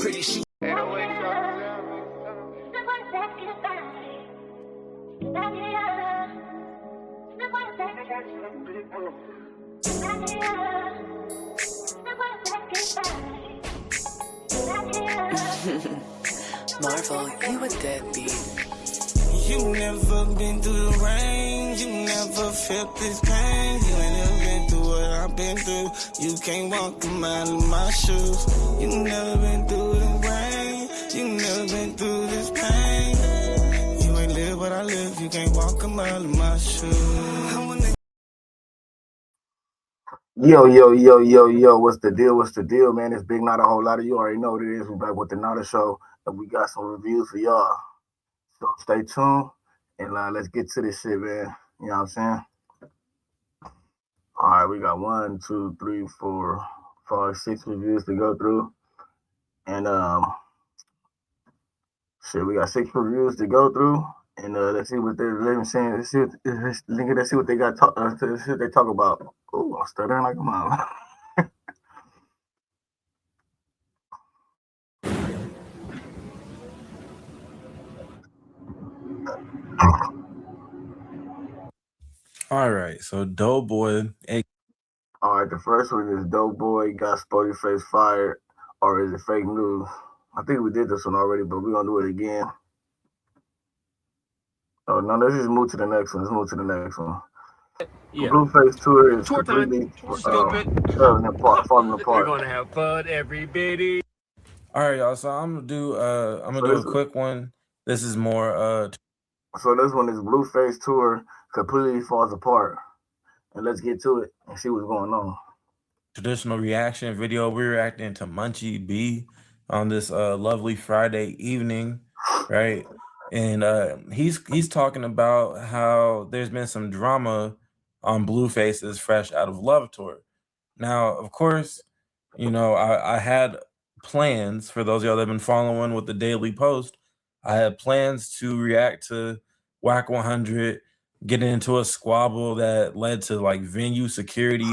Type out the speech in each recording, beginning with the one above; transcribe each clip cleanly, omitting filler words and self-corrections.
pretty she. Marvel, you a deadbeat. You never been through the rain, you never felt this pain. You ain't never been through what I've been through. You can't walk a mile in my shoes. You never been through the rain, you never been through this pain. You ain't live what I live, you can't walk a mile in my shoes. Yo, what's the deal? What's the deal, man? It's Big Not a Whole Lot of you already know what it is. We're back with the Nada Show, and we got some reviews for y'all. So stay tuned, and let's get to this shit, man. You know what I'm saying? All right, we got 1, 2, 3, 4, 5, 6 reviews to go through. And we got 6 reviews to go through. And let's see what they're saying. Let's see what they got. Let's see what they talk about. Oh, I'm stuttering like a mom. All right, so Doughboy. All right, the first one is Doughboy got Sporty Face fired, or is it fake news? I think we did this one already, but we're gonna do it again. Oh no, let's just move to the next one. Let's move to the next one. Yeah. Blueface tour is completely falling apart. We're gonna have fun, everybody. All right, y'all. So I'm gonna do a quick one. This is more So this one is Blueface tour completely falls apart. And let's get to it and see what's going on. Traditional reaction video. We're reacting to Munchie B on this lovely Friday evening, right? And he's talking about how there's been some drama on Blueface's Fresh Out of Love tour. Now, of course, you know, I had plans, for those of y'all that have been following with the daily post, I had plans to react to Whack 100, getting into a squabble that led to like venue security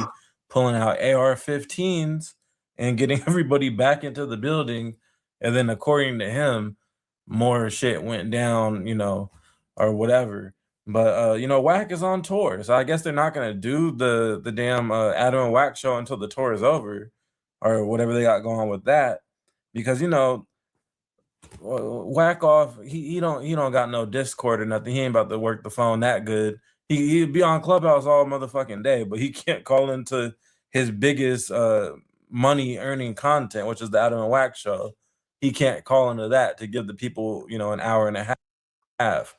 pulling out AR-15s and getting everybody back into the building. And then according to him, more shit went down, you know, or whatever. But you know, Whack is on tour, so I guess they're not gonna do the damn Adam and Whack show until the tour is over, or whatever they got going with that, because you know, Whack off, he don't got no Discord or nothing. He ain't about to work the phone that good. He'd be on Clubhouse all motherfucking day, but he can't call into his biggest money earning content, which is the Adam and Whack show. He can't call into that to give the people, you know, an hour and a half.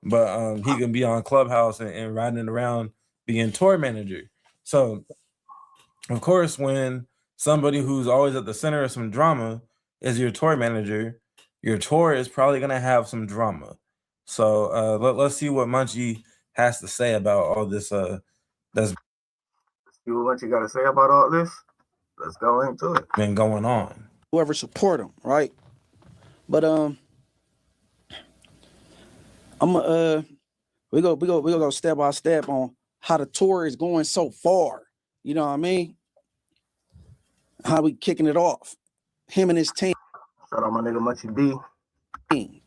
But he can be on Clubhouse and riding around being tour manager. So, of course, when somebody who's always at the center of some drama is your tour manager, your tour is probably going to have some drama. So let's see what Munchie has to say about all this. That's see what Munchie got to say about all this. Let's go into it. Been going on. Whoever support him, right? But we go step by step on how the tour is going so far. You know what I mean? How we kicking it off? Him and his team. Shout out my nigga Munchie B.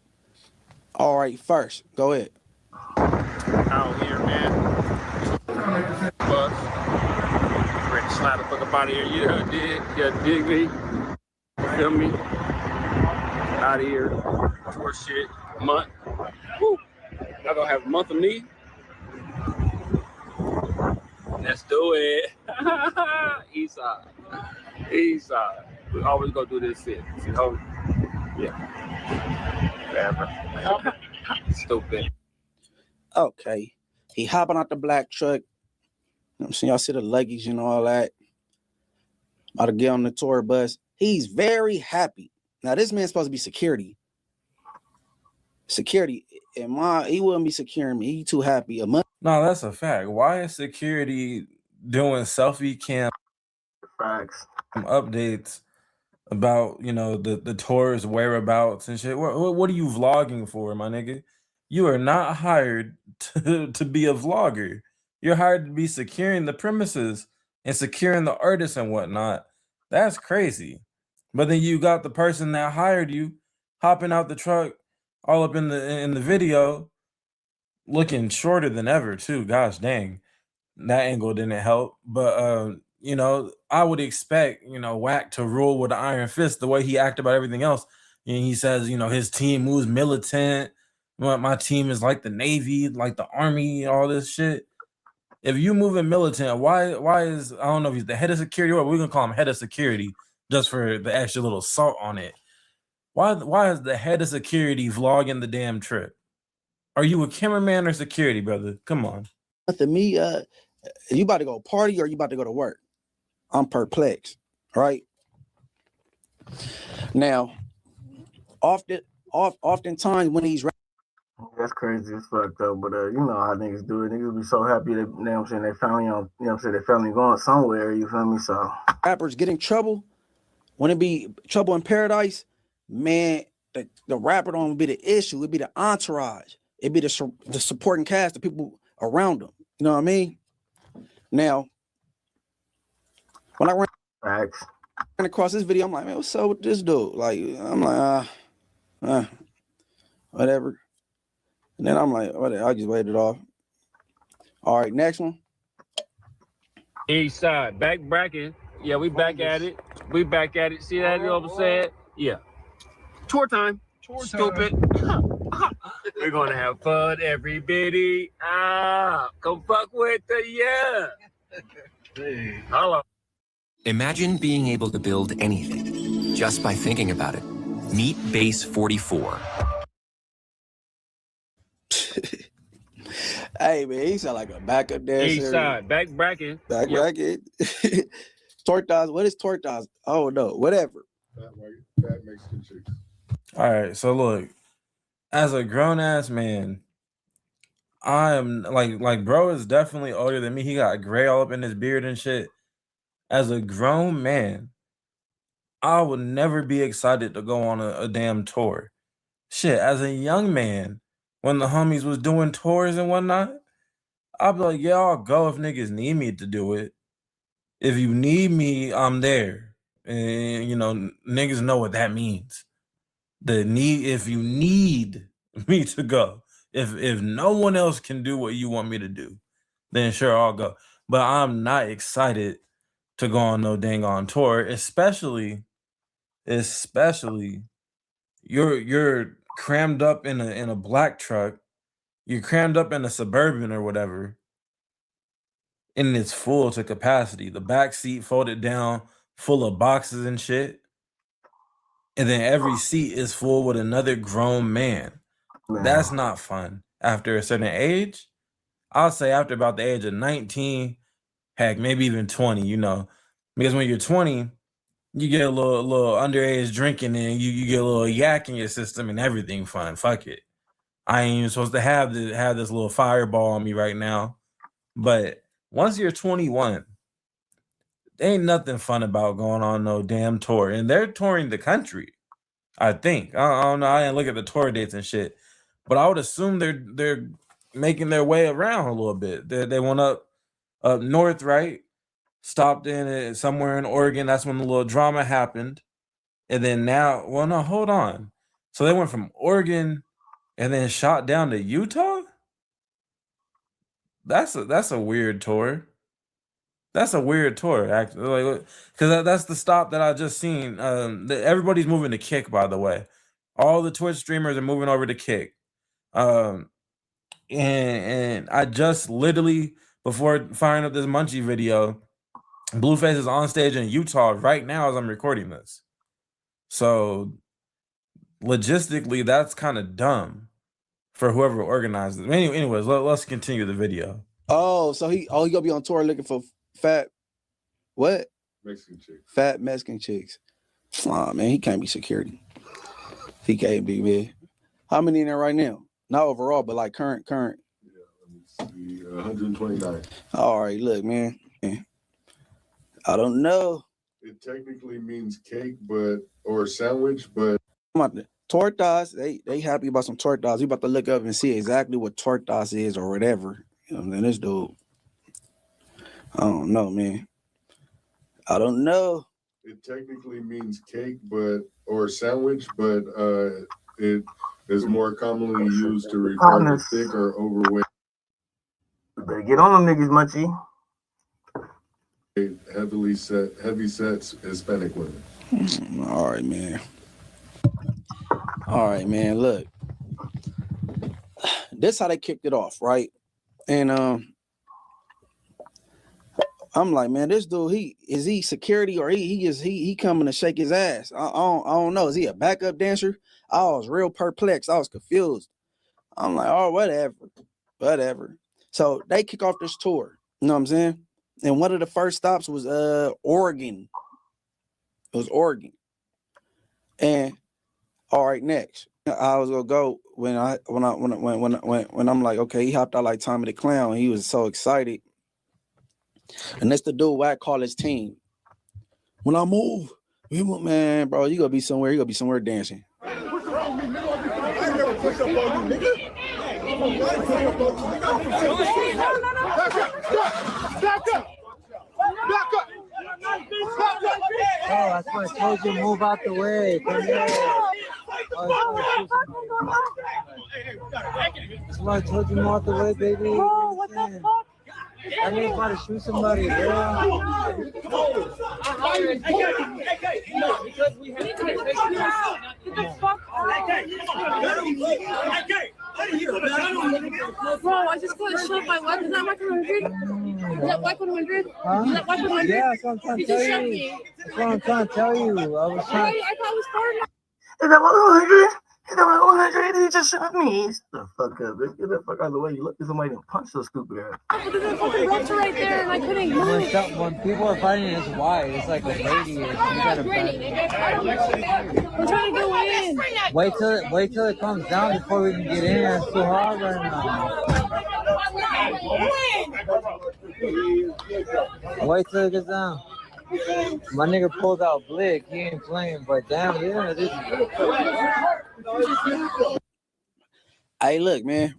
All right, first, go ahead. Out here, man. Bus. Ready to slide the fuck up out of here. You dig me? Feel me? Out of here. Tour shit. Month. Woo. Y'all gonna have a month of me? Let's do it. East side. East side. We always go do this shit. Yeah. Whatever. Stupid. Okay. He hopping out the black truck. You know what I'm saying? Y'all see the luggage and all that. About to get on the tour bus. He's very happy. Now, this man's supposed to be security. Security. He wouldn't be securing me. He too happy. No, that's a fact. Why is security doing selfie cam facts updates about, you know, the tour's whereabouts and shit? What are you vlogging for, my nigga? You are not hired to be a vlogger. You're hired to be securing the premises and securing the artists and whatnot. That's crazy. But then you got the person that hired you hopping out the truck all up in the video, looking shorter than ever too. Gosh dang, that angle didn't help. But you know, I would expect, you know, Wack to rule with an iron fist the way he acted about everything else. And he says, you know, his team moves militant. My team is like the Navy, like the Army, all this shit. If you moving militant, why is, I don't know if he's the head of security, or we're gonna call him head of security just for the extra little salt on it. Why is the head of security vlogging the damn trip? Are you a cameraman or security, brother? Come on. But to me, you about to go party or you about to go to work? I'm perplexed, right? Now, oftentimes when he's That's crazy as fuck though, but you know how niggas do it. Niggas be so happy that, you know what I'm saying, they finally on, you know what I'm saying, they finally going somewhere, you feel me? So rappers get in trouble, when it be trouble in paradise, man, the rapper don't be the issue. It'd be the entourage. It'd be the supporting cast, the people around them. You know what I mean? Now, when I ran across this video, I'm like, man, what's up with this dude? Like, I'm like, whatever. And then I'm like, whatever, I just waited it off. All right, next one. East side, back bracket. Yeah, we back at it. We back at it. See that? You know what I'm saying? Yeah. Tour time. Stupid. We're gonna have fun, everybody. Come fuck with the yeah. Hello. Imagine being able to build anything just by thinking about it. Meet Base 44. Hey man, he sound like a backup dancer. East side, back bracket. Back bracket. Tortas. What is tortas? Oh no, whatever. Fat Mexican chicks. All right, so look, as a grown ass man, I am like bro is definitely older than me. He got gray all up in his beard and shit. As a grown man, I would never be excited to go on a damn tour. Shit, as a young man, when the homies was doing tours and whatnot, I'd be like, yeah, I'll go if niggas need me to do it. If you need me, I'm there. And you know, niggas know what that means. If you need me to go, if no one else can do what you want me to do, then sure, I'll go. But I'm not excited to go on no dang on tour, especially you're crammed up in a black truck, you're crammed up in a Suburban or whatever, and it's full to capacity. The back seat folded down, full of boxes and shit. And then every seat is full with another grown man. That's not fun. After a certain age, I'll say after about the age of 19, heck, maybe even 20, you know. Because when you're 20, you get a little underage drinking and you get a little yak in your system and everything fun. Fuck it. I ain't even supposed to have this little fireball on me right now. But once you're 21, ain't nothing fun about going on no damn tour. And they're touring the country, I think. I don't know. I didn't look at the tour dates and shit. But I would assume they're making their way around a little bit. They went up north, right? Stopped in somewhere in Oregon. That's when the little drama happened. And then now, well, no, hold on. So they went from Oregon and then shot down to Utah? That's a weird tour. That's a weird tour, actually, like, because that's the stop that I just seen. Everybody's moving to Kick, by the way. All the Twitch streamers are moving over to Kick. And I just literally, before firing up this Munchie video, Blueface is on stage in Utah right now as I'm recording this. So logistically, that's kind of dumb for whoever organized it. Anyways, let's continue the video. Oh, so he gonna be on tour looking for fat Mexican chicks. Fat Mexican chicks. Oh man, he can't be security. He can't be, man. How many in there right now? Not overall, but like current. Yeah, let me see. 129. All right, look, man. I don't know. It technically means cake, or sandwich, but Tortas, they happy about some tortas. We about to look up and see exactly what tortas is or whatever. You know, man, this dude. I don't know, man. I don't know. It technically means cake, or sandwich, but it is more commonly used to refer to thick or overweight. You better get on them niggas, Munchie. Heavy sets Hispanic women. All right, man. All right, man. Look, this how they kicked it off, right? And I'm like, man, this dude, is he security or he coming to shake his ass? I don't know. Is he a backup dancer? I was real perplexed. I was confused. I'm like, oh, whatever. So they kick off this tour. You know what I'm saying? And one of the first stops was Oregon. It was Oregon. And all right, next. I was gonna go when I'm like, okay, he hopped out like Tommy the Clown. He was so excited. And that's the dude I call his team. When I move, man, bro, you gonna be somewhere dancing. What's wrong with me? I never push up on you, nigga. Back up. Oh, that's why I told you move out the way. Come here. That's why I told you move out the way, baby. Oh, what the fuck? I need to shoot somebody, bro. Bro, I just got shot by what? Is that White 100? Is that White 100? Huh? Is that White 100? Yeah, that's what I'm trying to tell you. That's what I'm trying to tell you. I thought it was Fortnite. Is that 100? Is that 100? He just shot me. Shut the fuck up, bitch. Get the fuck out of the way. You look at somebody and punch so stupid ass. But there's a fucking rotor right there and I couldn't move. When people are fighting, it's wide. It's like a radius. You gotta I'm trying to go in. Wait till it comes down before we can get in. It's too hard right now. Wait till it gets down. My nigga pulled out Blick. He ain't playing, but damn, yeah, this. Hey, look, man.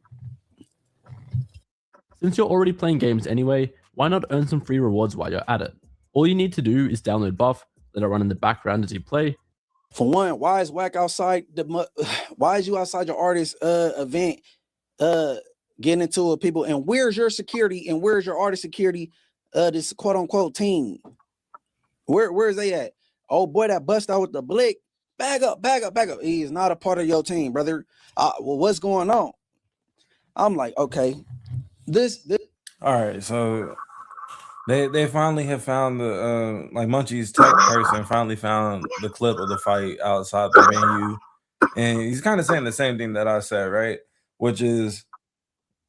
Since you're already playing games anyway, why not earn some free rewards while you're at it? All you need to do is download Buff, let it run in the background as you play. For one, why is Wack outside why is you outside your artist event getting into it, people? And where's your security and where's your artist security? This quote unquote team. Where's they at? Oh boy, that bust out with the Blick. Back up. He is not a part of your team, brother. Well, what's going on? I'm like, okay. This all right, so they finally have found the like Munchie's tech person finally found the clip of the fight outside the venue, and he's kind of saying the same thing that I said, right? Which is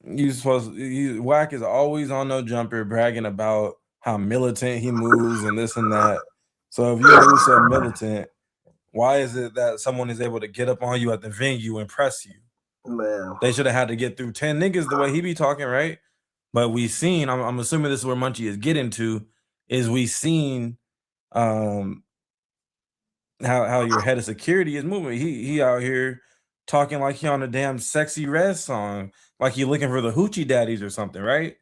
Wack is always on no jumper bragging about how militant he moves and this and that. So if you move so militant, why is it that someone is able to get up on you at the venue and press you? Man, they should have had to get through 10 niggas the way he be talking, right? But we seen, I'm assuming this is where Munchie is getting to, is we seen how your head of security is moving. He out here talking like he on a damn Sexy Red song, like he looking for the hoochie daddies or something, right?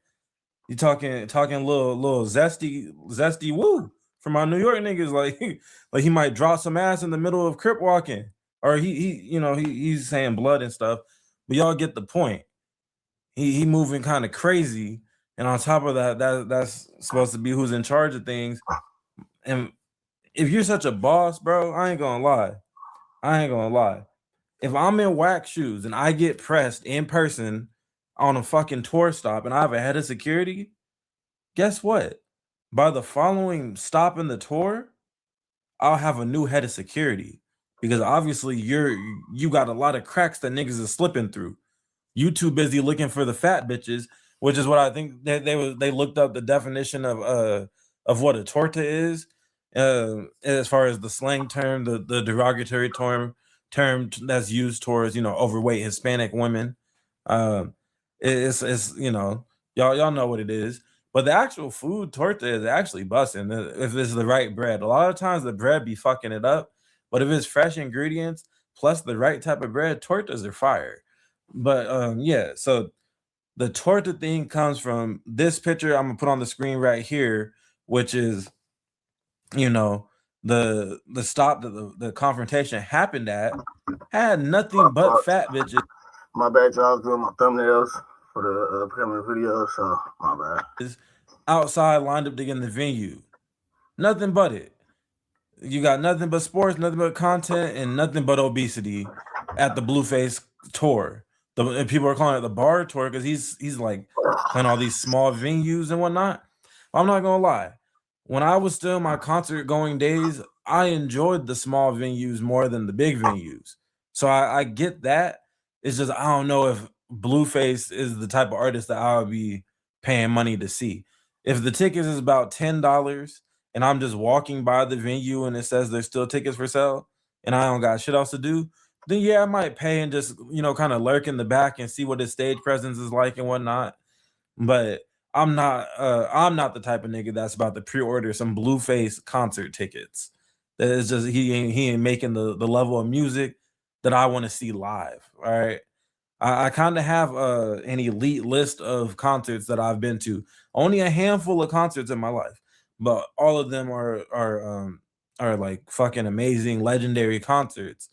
You talking little zesty woo from our New York niggas, like he might drop some ass in the middle of Crip walking, or he's saying blood and stuff, but y'all get the point. He moving kind of crazy, and on top of that's supposed to be who's in charge of things. And if you're such a boss, bro, I ain't gonna lie. If I'm in Wack shoes and I get pressed in person on a fucking tour stop and I have a head of security, guess what? By the following stop in the tour, I'll have a new head of security, because obviously you got a lot of cracks that niggas is slipping through. You too busy looking for the fat bitches, which is what I think they looked up the definition of what a torta is, as far as the slang term, the derogatory term that's used towards overweight Hispanic women. It's y'all know what it is. But the actual food torta is actually busting if it's the right bread. A lot of times the bread be fucking it up, but if it's fresh ingredients plus the right type of bread, tortas are fire. But yeah, so the torta thing comes from this picture I'm gonna put on the screen right here, which is the stop that the confrontation happened at had nothing but fat bitches. My bad, y'all. I was doing my thumbnails for the upcoming video, so my bad. Outside lined up to get in the venue. Nothing but it. You got nothing but sports, nothing but content, and nothing but obesity at the Blueface tour. And people are calling it the bar tour because he's like playing all these small venues and whatnot. I'm not gonna lie. When I was still in my concert going days, I enjoyed the small venues more than the big venues. So I get that. It's just I don't know if Blueface is the type of artist that I would be paying money to see. If the tickets is about $10 and I'm just walking by the venue and it says there's still tickets for sale and I don't got shit else to do, then yeah, I might pay and just, kind of lurk in the back and see what his stage presence is like and whatnot. But I'm not the type of nigga that's about to pre-order some Blueface concert tickets. That is just he ain't making the level of music that I want to see live. All right. I kind of have an elite list of concerts that I've been to. Only a handful of concerts in my life, but all of them are like fucking amazing, legendary concerts,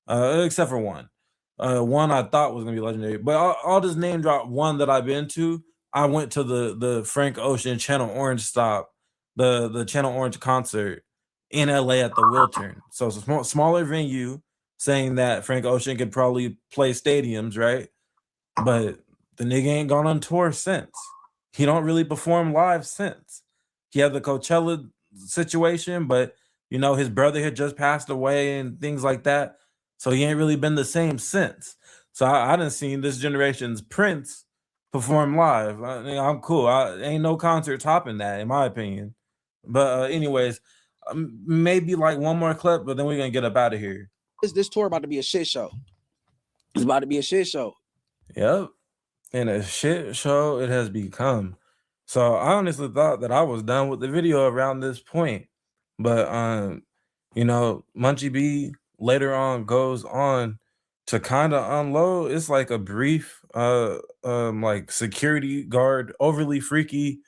except for one. One I thought was gonna be legendary, but I'll just name drop one that I've been to. I went to the Frank Ocean Channel Orange stop, the Channel Orange concert in LA at the Wiltern. So it's a smaller venue, saying that Frank Ocean could probably play stadiums, right? But the nigga ain't gone on tour since. He don't really perform live since. He had the Coachella situation, but his brother had just passed away and things like that. So he ain't really been the same since. So I done seen this generation's Prince perform live. I'm cool. Ain't no concert topping that, in my opinion. But anyways, maybe like one more clip, but then we're gonna get up out of here. This tour about to be a shit show. It's about to be a shit show. Yep. And a shit show it has become. So I honestly thought that I was done with the video around this point. But Munchie B later on goes on to kind of unload. It's like a brief like security guard, overly freaky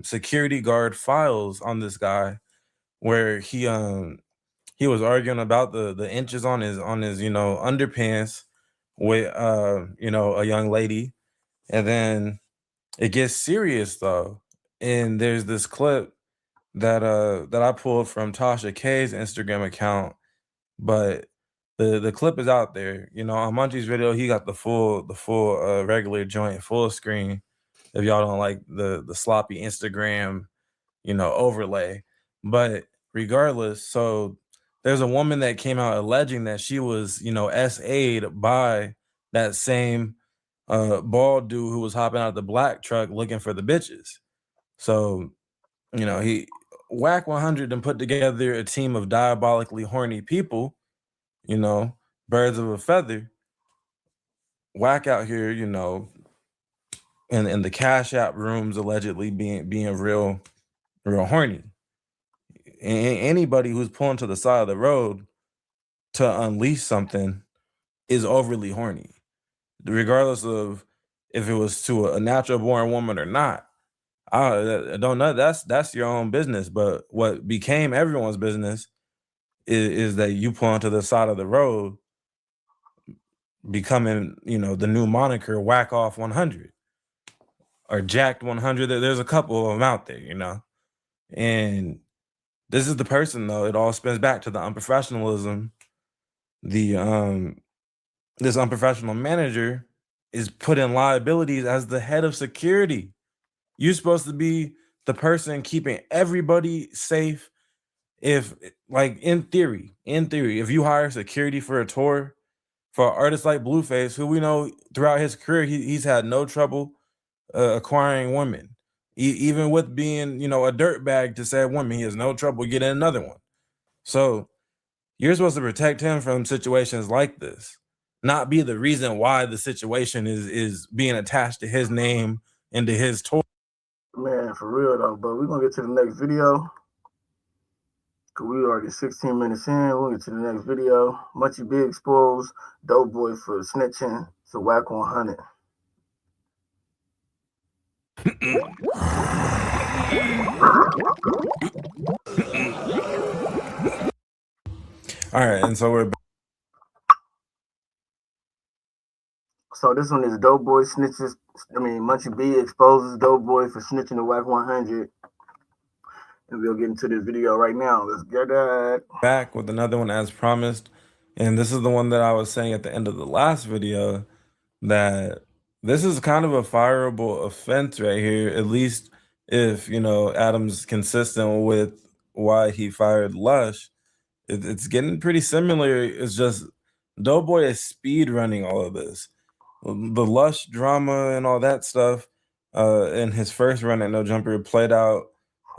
security guard files on this guy where he was arguing about the inches on his underpants with a young lady, and then it gets serious though. And there's this clip that I pulled from Tasha K's Instagram account, but the clip is out there. On Munchie's video, he got the full regular joint full screen. If y'all don't like the sloppy Instagram, overlay, but regardless, so there's a woman that came out alleging that she was, SA'd by that same bald dude who was hopping out of the black truck looking for the bitches. So, he Whack 100 and put together a team of diabolically horny people, birds of a feather. Whack out here, in the Cash App rooms allegedly being real horny. Anybody who's pulling to the side of the road to unleash something is overly horny, regardless of if it was to a natural born woman or not. I don't know. That's your own business. But what became everyone's business is that you pull onto the side of the road, becoming the new moniker Whack Off 100 or Jacked 100. There's a couple of them out there, and this is the person though. It all spins back to the unprofessionalism. This unprofessional manager is put in liabilities as the head of security. You're supposed to be the person keeping everybody safe. If, like, in theory, if you hire security for a tour for an artist like Blueface, who we know throughout his career, he's had no trouble acquiring women. Even with being, a dirtbag to said woman, he has no trouble getting another one. So you're supposed to protect him from situations like this, not be the reason why the situation is being attached to his name and to his tour. Man, for real though, but we're gonna get to the next video. Cause we already 16 minutes in. We'll get to the next video. Munchie B exposed Dope Boy for snitching to Whack 100. All right, and so we're So this one is Doughboy snitches. Munchie B exposes Doughboy for snitching to Whack 100. And we'll get into this video right now. Let's get that. back with another one as promised. And this is the one that I was saying at the end of the last video, that this is kind of a fireable offense right here, at least if, Adam's consistent with why he fired Lush. It's getting pretty similar. It's just Doughboy is speed running all of this. The Lush drama and all that stuff in his first run at No Jumper played out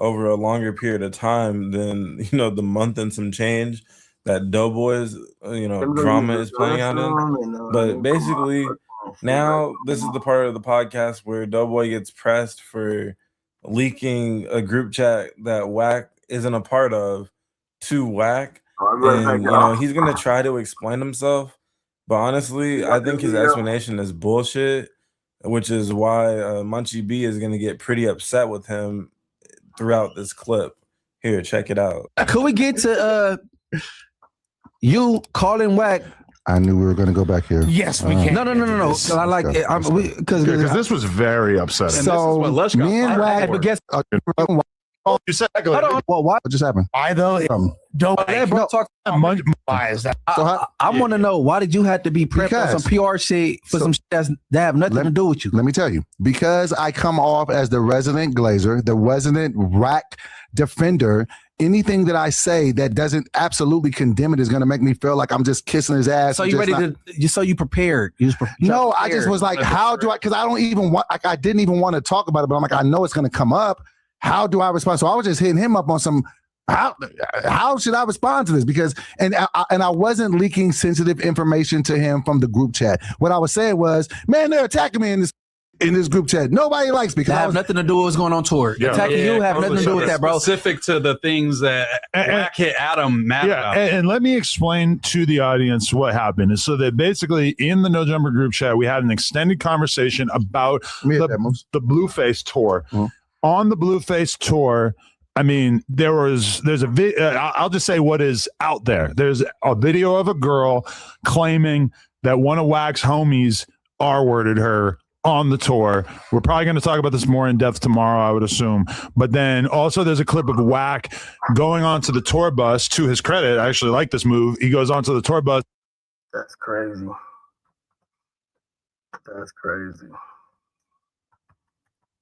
over a longer period of time than, the month and some change that Doughboy's, drama is playing out in. But basically, now this is the part of the podcast where Doughboy gets pressed for leaking a group chat that Whack isn't a part of to Whack. And, he's going to try to explain himself. But honestly, I think his explanation is bullshit, which is why Munchie B is going to get pretty upset with him throughout this clip. Here, check it out. Could we get to you calling Whack? I knew we were going to go back here. Yes, we can. No. I like it because this was very upsetting. So me and Whack, but guess you said. Well, what just happened? Why though? Why is that? I want to know, why did you have to be prepped for some PR shit for some shit that have nothing to do with you? Let me tell you, because I come off as the resident glazer, the resident Whack defender. Anything that I say that doesn't absolutely condemn it is going to make me feel like I'm just kissing his ass. So you ready you prepared? No, I just was like, how do I? Because I don't even want. I didn't even want to talk about it, but I'm like, I know it's going to come up. How do I respond? So I was just hitting him up on some. How should I respond to this? Because and I wasn't leaking sensitive information to him from the group chat. What I was saying was, man, they're attacking me in this group chat. Nobody likes me. That have nothing to do with what's going on tour. Attacking you have nothing to do with that, bro. Specific to the things that Whack hit Adam mad about. And let me explain to the audience what happened. Is so that basically in the No Jumper group chat, we had an extended conversation about the Blueface tour. Mm-hmm. On the Blueface tour, I mean, there's a I'll just say what is out there. There's a video of a girl claiming that one of Whack's homies R-worded her on the tour. We're probably going to talk about this more in depth tomorrow, I would assume. But then also there's a clip of Whack going onto the tour bus. To his credit, I actually like this move. He goes onto the tour bus. That's crazy. That's crazy.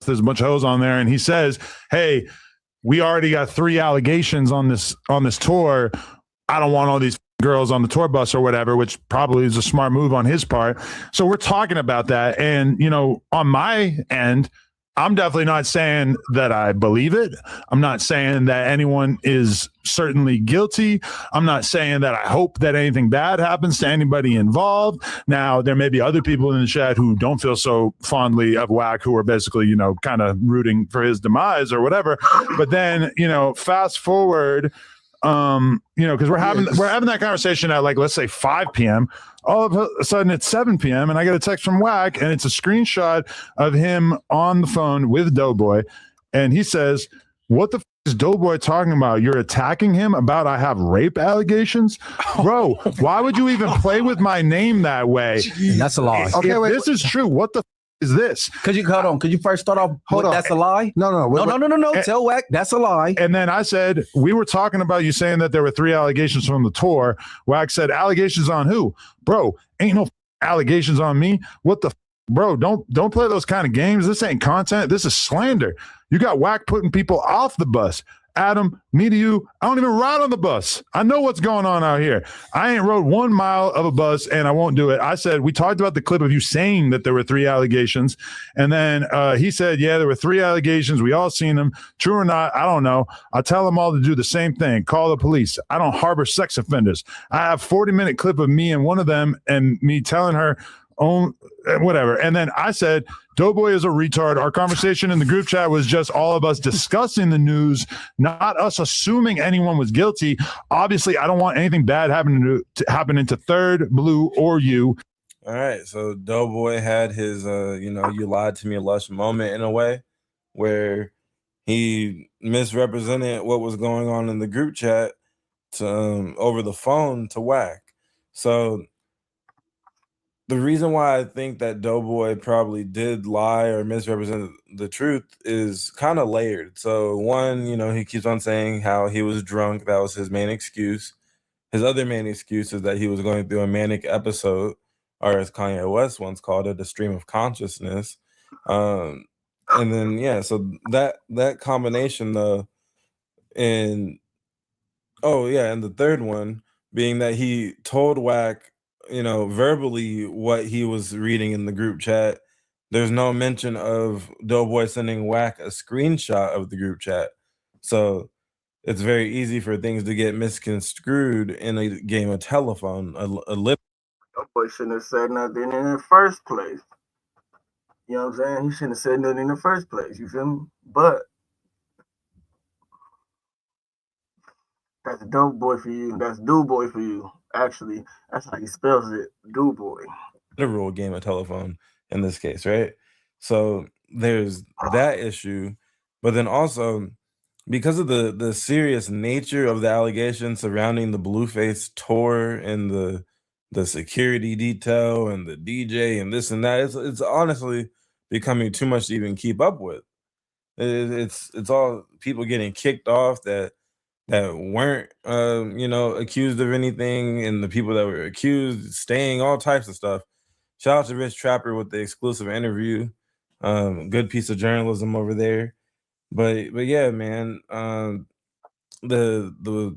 There's a bunch of hoes on there, and he says, "Hey, we already got 3 allegations on this tour. I don't want all these girls on the tour bus or whatever," which probably is a smart move on his part. So we're talking about that. And, on my end, I'm definitely not saying that I believe it. I'm not saying that anyone is certainly guilty. I'm not saying that I hope that anything bad happens to anybody involved. Now, there may be other people in the chat who don't feel so fondly of Whack, who are basically, kind of rooting for his demise or whatever. But then, fast forward, because we're having that conversation at, like, let's say 5 p.m. All of a sudden it's 7 p.m. and I get a text from Whack, and it's a screenshot of him on the phone with Doughboy. And he says, "What the is Doughboy talking about? You're attacking him about I have rape allegations? Bro, why would you even play with my name that way?" That's a lie. Okay, if this is true, what the is this? Could you hold on? Could you first start off? Hold on. That's a lie. No. Tell Whack that's a lie. And then I said, we were talking about you saying that there were 3 allegations from the tour. Whack said, allegations on who? Bro, ain't no allegations on me. What the bro? Don't play those kind of games. This ain't content. This is slander. You got Whack putting people off the bus. Adam, me to you, I don't even ride on the bus. I know what's going on out here. I ain't rode 1 mile of a bus, and I won't do it. I said, we talked about the clip of you saying that there were 3 allegations. And then he said, yeah, there were 3 allegations. We all seen them. True or not, I don't know. I tell them all to do the same thing. Call the police. I don't harbor sex offenders. I have 40-minute clip of me and one of them and me telling her, whatever. And then I said, Doughboy is a retard. Our conversation in the group chat was just all of us discussing the news, not us assuming anyone was guilty. Obviously, I don't want anything bad happening to Third, Blue, or you. All right. So Doughboy had his, you lied to me, Lush moment in a way where he misrepresented what was going on in the group chat over the phone to Whack. So the reason why I think that Doughboy probably did lie or misrepresent the truth is kind of layered. So one, he keeps on saying how he was drunk. That was his main excuse. His other main excuse is that he was going through a manic episode, or as Kanye West once called it, a stream of consciousness. And then so that combination though, and and the third one being that he told Whack, verbally what he was reading in the group chat. There's no mention of Doughboy sending Whack a screenshot of the group chat. So it's very easy for things to get misconstrued in a game of telephone. Doughboy shouldn't have said nothing in the first place. You know what I'm saying? He shouldn't have said nothing in the first place. You feel me? But that's Doughboy for you. That's Doughboy for you. Actually, that's how he spells it. Doughboy. Literal game of telephone in this case, right? So there's that issue, but then also because of the serious nature of the allegations surrounding the Blueface tour and the security detail and the DJ and this and that, it's honestly becoming too much to even keep up with. It's all people getting kicked off that weren't accused of anything, and the people that were accused staying, all types of stuff. Shout out to Rich Trapper with the exclusive interview. Good piece of journalism over there. But yeah, man, the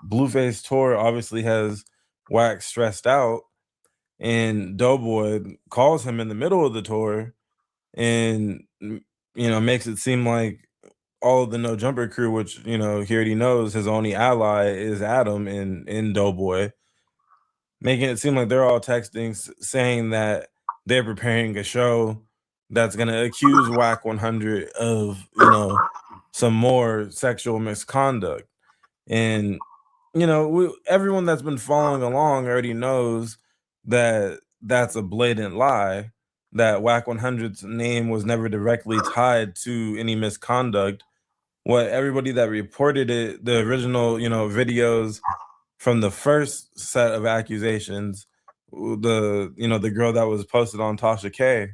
Blueface tour obviously has Wax stressed out, and Doughboy calls him in the middle of the tour and makes it seem like all of the No Jumper crew, which he already knows his only ally is Adam in Doughboy, making it seem like they're all texting saying that they're preparing a show that's gonna accuse Whack 100 of some more sexual misconduct. And everyone that's been following along already knows that that's a blatant lie, that Whack 100's name was never directly tied to any misconduct. What everybody that reported it, the original videos from the first set of accusations, the girl that was posted on Tasha K,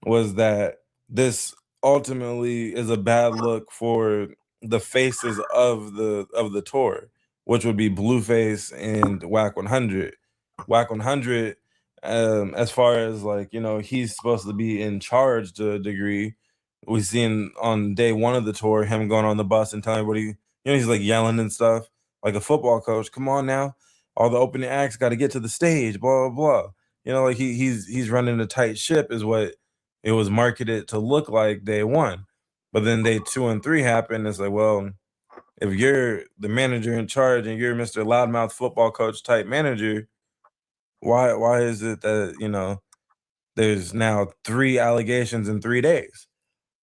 was that this ultimately is a bad look for the faces of the tour, which would be Blueface and Whack 100. Whack 100, as far as he's supposed to be in charge to a degree. We seen on day one of the tour him going on the bus and telling everybody, he's like yelling and stuff like a football coach. Come on now, all the opening acts got to get to the stage. Blah blah blah. He's running a tight ship is what it was marketed to look like day one. But then day 2 and 3 happened. It's like, well, if you're the manager in charge and you're Mr. Loudmouth football coach type manager, why is it that there's now 3 allegations in 3 days?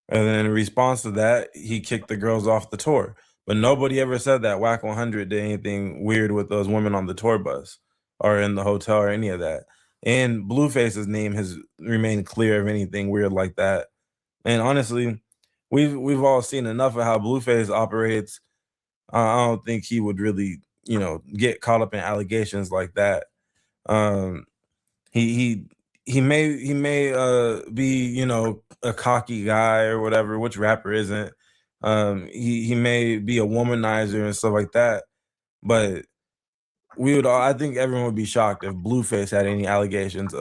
And then in response to that, he kicked the girls off the tour. But nobody ever said that Whack 100 did anything weird with those women on the tour bus or in the hotel or any of that. And Blueface's name has remained clear of anything weird like that. And honestly, we've all seen enough of how Blueface operates. I don't think he would really, get caught up in allegations like that. He may be a cocky guy or whatever, which rapper isn't. He may be a womanizer and stuff like that, but I think everyone would be shocked if Blueface had any allegations.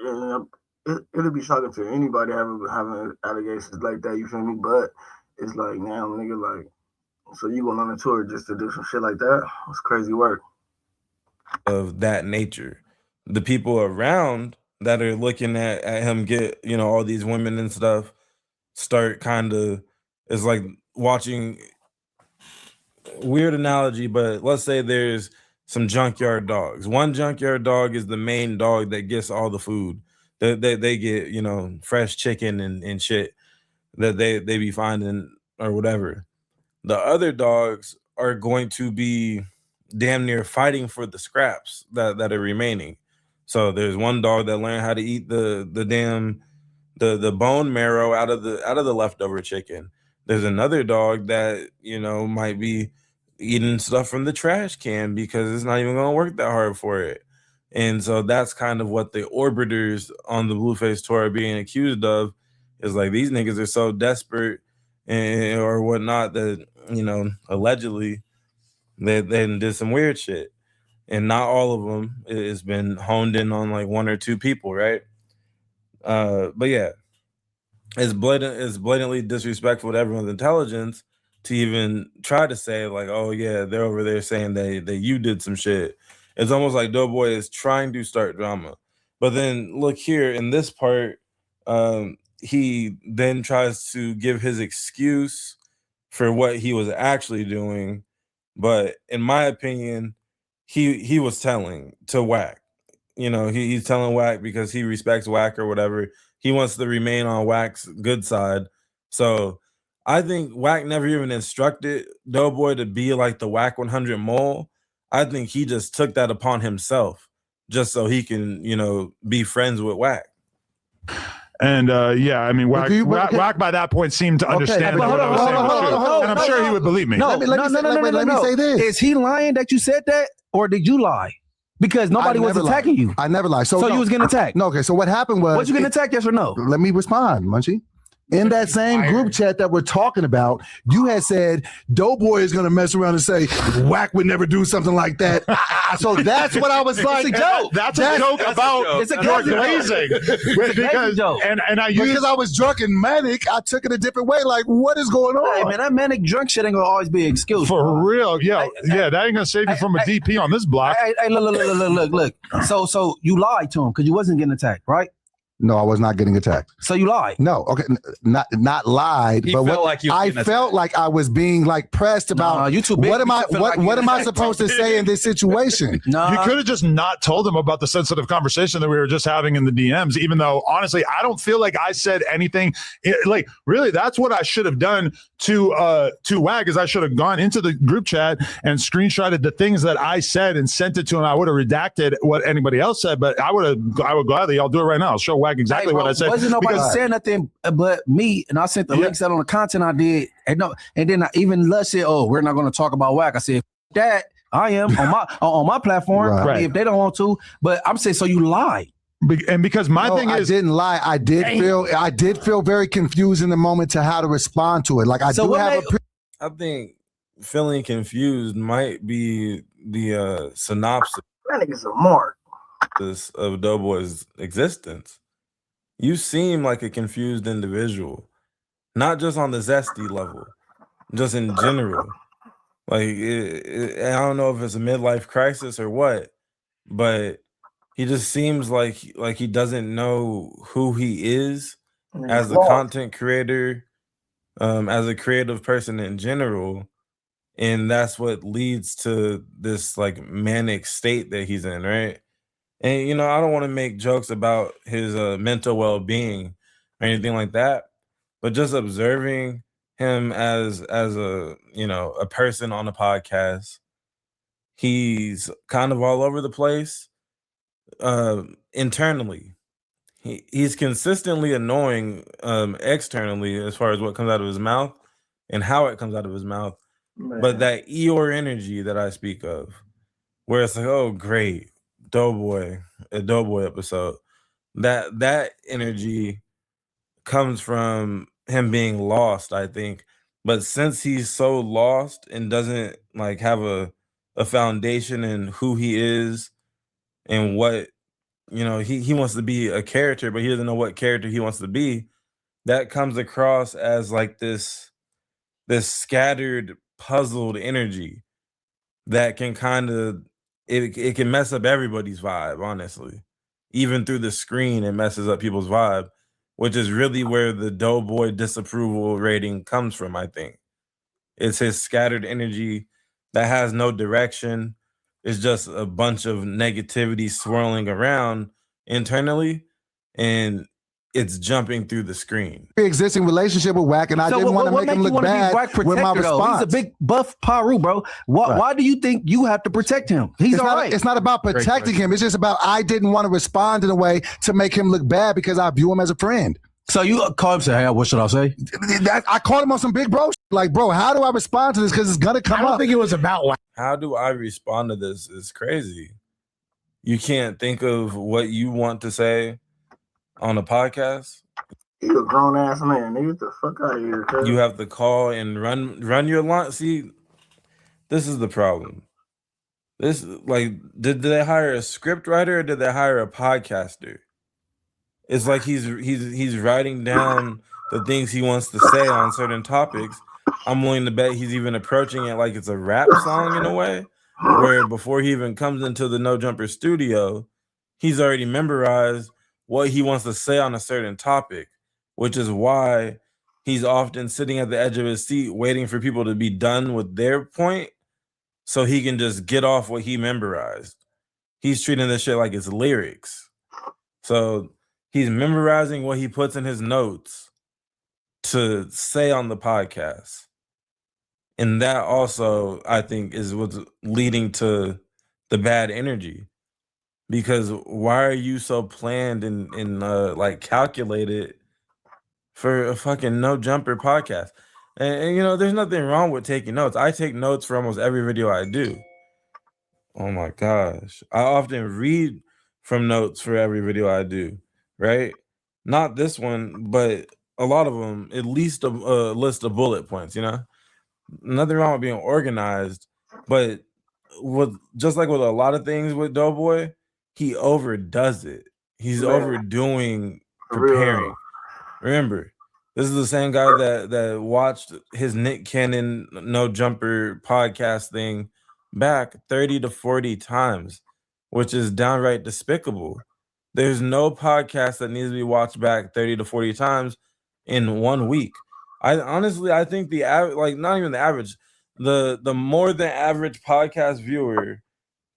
Yeah, it'll be shocking to anybody having allegations like that. You feel me? But it's like, now, nigga, like, so you going on a tour just to do some shit like that? It's crazy work. Of that nature, the people around that are looking at him get all these women and stuff start kind of, it's like watching, weird analogy, but let's say there's some junkyard dogs. One junkyard dog is the main dog that gets all the food. They get fresh chicken and shit that they be finding or whatever. The other dogs are going to be damn near fighting for the scraps that are remaining. So there's one dog that learned how to eat the damn the bone marrow out of the leftover chicken. There's another dog that might be eating stuff from the trash can because it's not even going to work that hard for it. And so that's kind of what the orbiters on the Blueface tour are being accused of, is like these niggas are so desperate and or whatnot that, you know, allegedly they did some weird shit. And not all of them has been honed in on like one or two people, right? But yeah, it's blatantly disrespectful to everyone's intelligence to even try to say like, oh yeah, they're over there saying that you did some shit. It's almost like Doughboy is trying to start drama. But then look here in this part, he then tries to give his excuse for what he was actually doing. But in my opinion, he was telling to Wack. You know, he's telling Wack because he respects Wack or whatever. He wants to remain on Wack's good side. So I think Wack never even instructed Doughboy to be like the Wack 100 mole. I think he just took that upon himself just so he can, you know, be friends with Wack. And yeah, I mean, Wack by that point seemed to understand what I was saying. And I'm sure he would believe me. No, let me say this. Is he lying that you said that, or did you lie? Because nobody was attacking you. I never lied. So you was getting attacked. No, okay. So what happened was, was you getting attacked? Yes or no? Let me respond, Munchie. In that same group chat that we're talking about, you had said Doughboy is going to mess around and say Wack would never do something like that. So that's what I was like. It's a joke. That's a joke about your glazing. Because I was drunk and manic, I took it a different way. Like, what is going on? Hey man, that manic drunk shit ain't gonna always be an excuse. For real, yeah, that ain't gonna save you from a DP on this block. Hey, look. So you lied to him because you wasn't getting attacked, right? No, I was not getting attacked. So you lied? No, okay, not lied. He but felt like I felt like I was being like pressed about. You too big. What am I supposed to say in this situation? No, you could have just not told him about the sensitive conversation that we were just having in the DMs. Even though honestly, I don't feel like I said anything. Like really, that's what I should have done to Wag. Is I should have gone into the group chat and screenshotted the things that I said and sent it to him. I would have redacted what anybody else said, but I would gladly. I'll do it right now. I'll show Wag exactly what I said. Wasn't nobody saying nothing but me, and I sent the links out on the content I did, and then I even Lush said, "Oh, we're not going to talk about Wack." I said, "That I am on my platform. Right. If they don't want to, but I'm saying, so you lied." And because my thing is, I didn't lie. I did feel very confused in the moment to how to respond to it. Like I I think feeling confused might be the synopsis. That nigga's a mark Of Doughboy's existence. You seem like a confused individual, not just on the zesty level, just in general. Like I don't know if it's a midlife crisis or what, but he just seems like he doesn't know who he is as a content creator, as a creative person in general, and that's what leads to this like manic state that he's in, right? And, you know, I don't want to make jokes about his mental well-being or anything like that, but just observing him as a, you know, a person on a podcast, he's kind of all over the place internally. He's consistently annoying externally as far as what comes out of his mouth and how it comes out of his mouth. Man. But that Eeyore energy that I speak of, where it's like, oh, great. Doughboy episode, that energy comes from him being lost, I think. But since he's so lost and doesn't like have a foundation in who he is and what, you know, he wants to be a character, but he doesn't know what character he wants to be, that comes across as like this scattered, puzzled energy that can kind of it can mess up everybody's vibe, honestly. Even through the screen, it messes up people's vibe, which is really where the Doughboy disapproval rating comes from, I think. It's his scattered energy that has no direction. It's just a bunch of negativity swirling around internally, and it's jumping through the screen. Existing relationship with Wack, and I didn't want to make him look bad with my response. He's a big buff Paru, bro. Why do you think you have to protect him? He's all right. It's not about protecting him. It's just about I didn't want to respond in a way to make him look bad because I view him as a friend. So you call him and say, hey, what should I say? I called him on some big bro shit. Like, bro, how do I respond to this? Because it's gonna come up. I don't think it was about Wack. How do I respond to this? It's crazy. You can't think of what you want to say on a podcast. You a grown ass man, nigga. Get the fuck out of here. Cuz. You have to call and run your line. See, this is the problem. This did they hire a script writer or did they hire a podcaster? It's like he's writing down the things he wants to say on certain topics. I'm willing to bet he's even approaching it like it's a rap song in a way, where before he even comes into the No Jumper studio, he's already memorized what he wants to say on a certain topic, which is why he's often sitting at the edge of his seat waiting for people to be done with their point so he can just get off what he memorized. He's treating this shit like it's lyrics. So he's memorizing what he puts in his notes to say on the podcast. And that also, I think, is what's leading to the bad energy. Because why are you so planned and like calculated for a fucking No Jumper podcast? And you know, there's nothing wrong with taking notes. I take notes for almost every video I do. Oh my gosh. I often read from notes for every video I do, right? Not this one, but a lot of them, at least a list of bullet points, you know? Nothing wrong with being organized, but just like with a lot of things with Doughboy, he overdoes it. He's overdoing preparing. Remember, this is the same guy that watched his Nick Cannon No Jumper podcast thing back 30 to 40 times, which is downright despicable. There's no podcast that needs to be watched back 30 to 40 times in 1 week. I think the average, not even the average, the more than average podcast viewer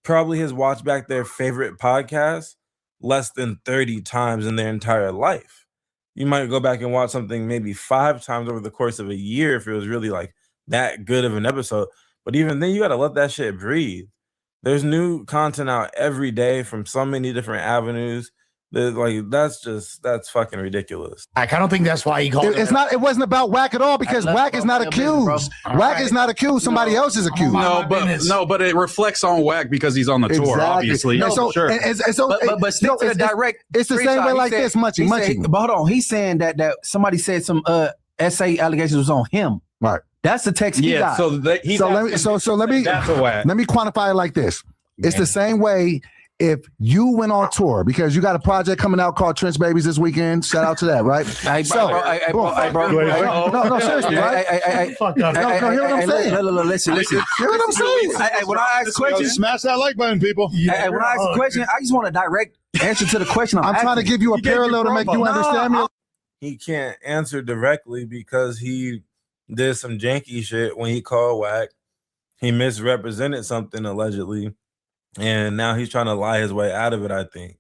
probably has watched back their favorite podcast less than 30 times in their entire life. You might go back and watch something maybe 5 times over the course of a year if it was really like that good of an episode. But even then, you got to let that shit breathe. There's new content out every day from so many different avenues. That's fucking ridiculous. I don't think that's why he called it. It wasn't about Wack at all because Wack is not accused. Wack is not accused. Somebody else is accused. But it reflects on Wack because he's on the tour, obviously. No, Stick to the direct. It's the same way like this, Munchie. But hold on, he's saying that somebody said some essay allegations was on him. Right. That's the text he got. So let me quantify it like this. It's the same way. If you went on tour because you got a project coming out called Trench Babies this weekend, shout out to that, right? Hey, bro. No, seriously, right? Hear what I'm saying. Listen. Hear what I'm saying. When I ask questions, smash that like button, people. When I ask a question, I just want a direct answer to the question. I'm trying to give you a parallel to make you understand me. He can't answer directly because he did some janky shit when he called Wack. He misrepresented something allegedly. And now he's trying to lie his way out of it, I think,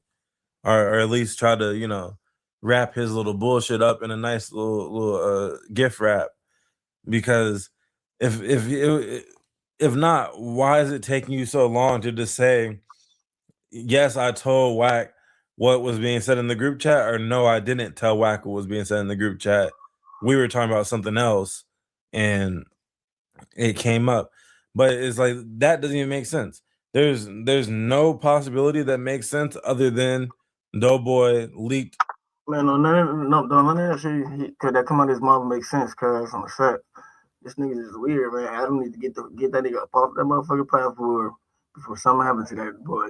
or at least try to, wrap his little bullshit up in a nice little gift wrap. Because if not, why is it taking you so long to just say, yes, I told Wack what was being said in the group chat, or no, I didn't tell Wack what was being said in the group chat. We were talking about something else, and it came up. But it's like that doesn't even make sense. There's no possibility that makes sense other than Doughboy leaked. Man, none of that shit could that come out of his mouth make sense, cuz on the set. This nigga is weird, man. Adam need to get that nigga up off that motherfucking platform before something happens to that boy.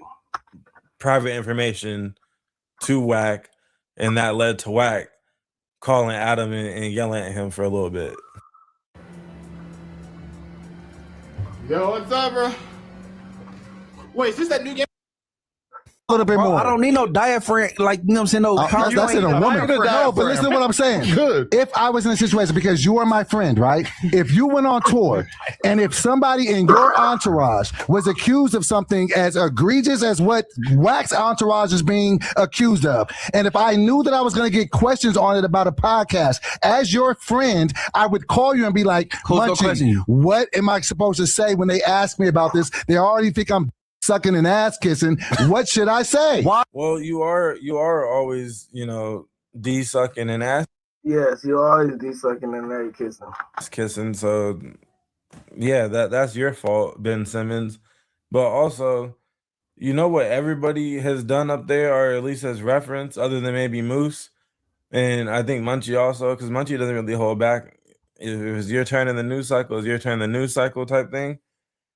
Private information to Wack, and that led to Wack calling Adam and yelling at him for a little bit. Yo, what's up, bro? Wait, is this that new game? A little bit more. I don't need no diaphragm, like, you know what I'm saying? No, that's in a woman. No, but listen to what I'm saying. Good. If I was in a situation, because you are my friend, right? If you went on tour and if somebody in your entourage was accused of something as egregious as what Wack's entourage is being accused of, and if I knew that I was going to get questions on it about a podcast, as your friend, I would call you and be like, Munchie, what am I supposed to say when they ask me about this? They already think I'm sucking and ass kissing. What should I say? Well, you are always, D sucking and ass Yes, you always D sucking and A kissing. kissing. So yeah, that's your fault, Ben Simmons. But also, you know what everybody has done up there, or at least has referenced, other than maybe Moose, and I think Munchie also, because Munchie doesn't really hold back. If it's your turn in the news cycle, it's your turn in the news cycle type thing.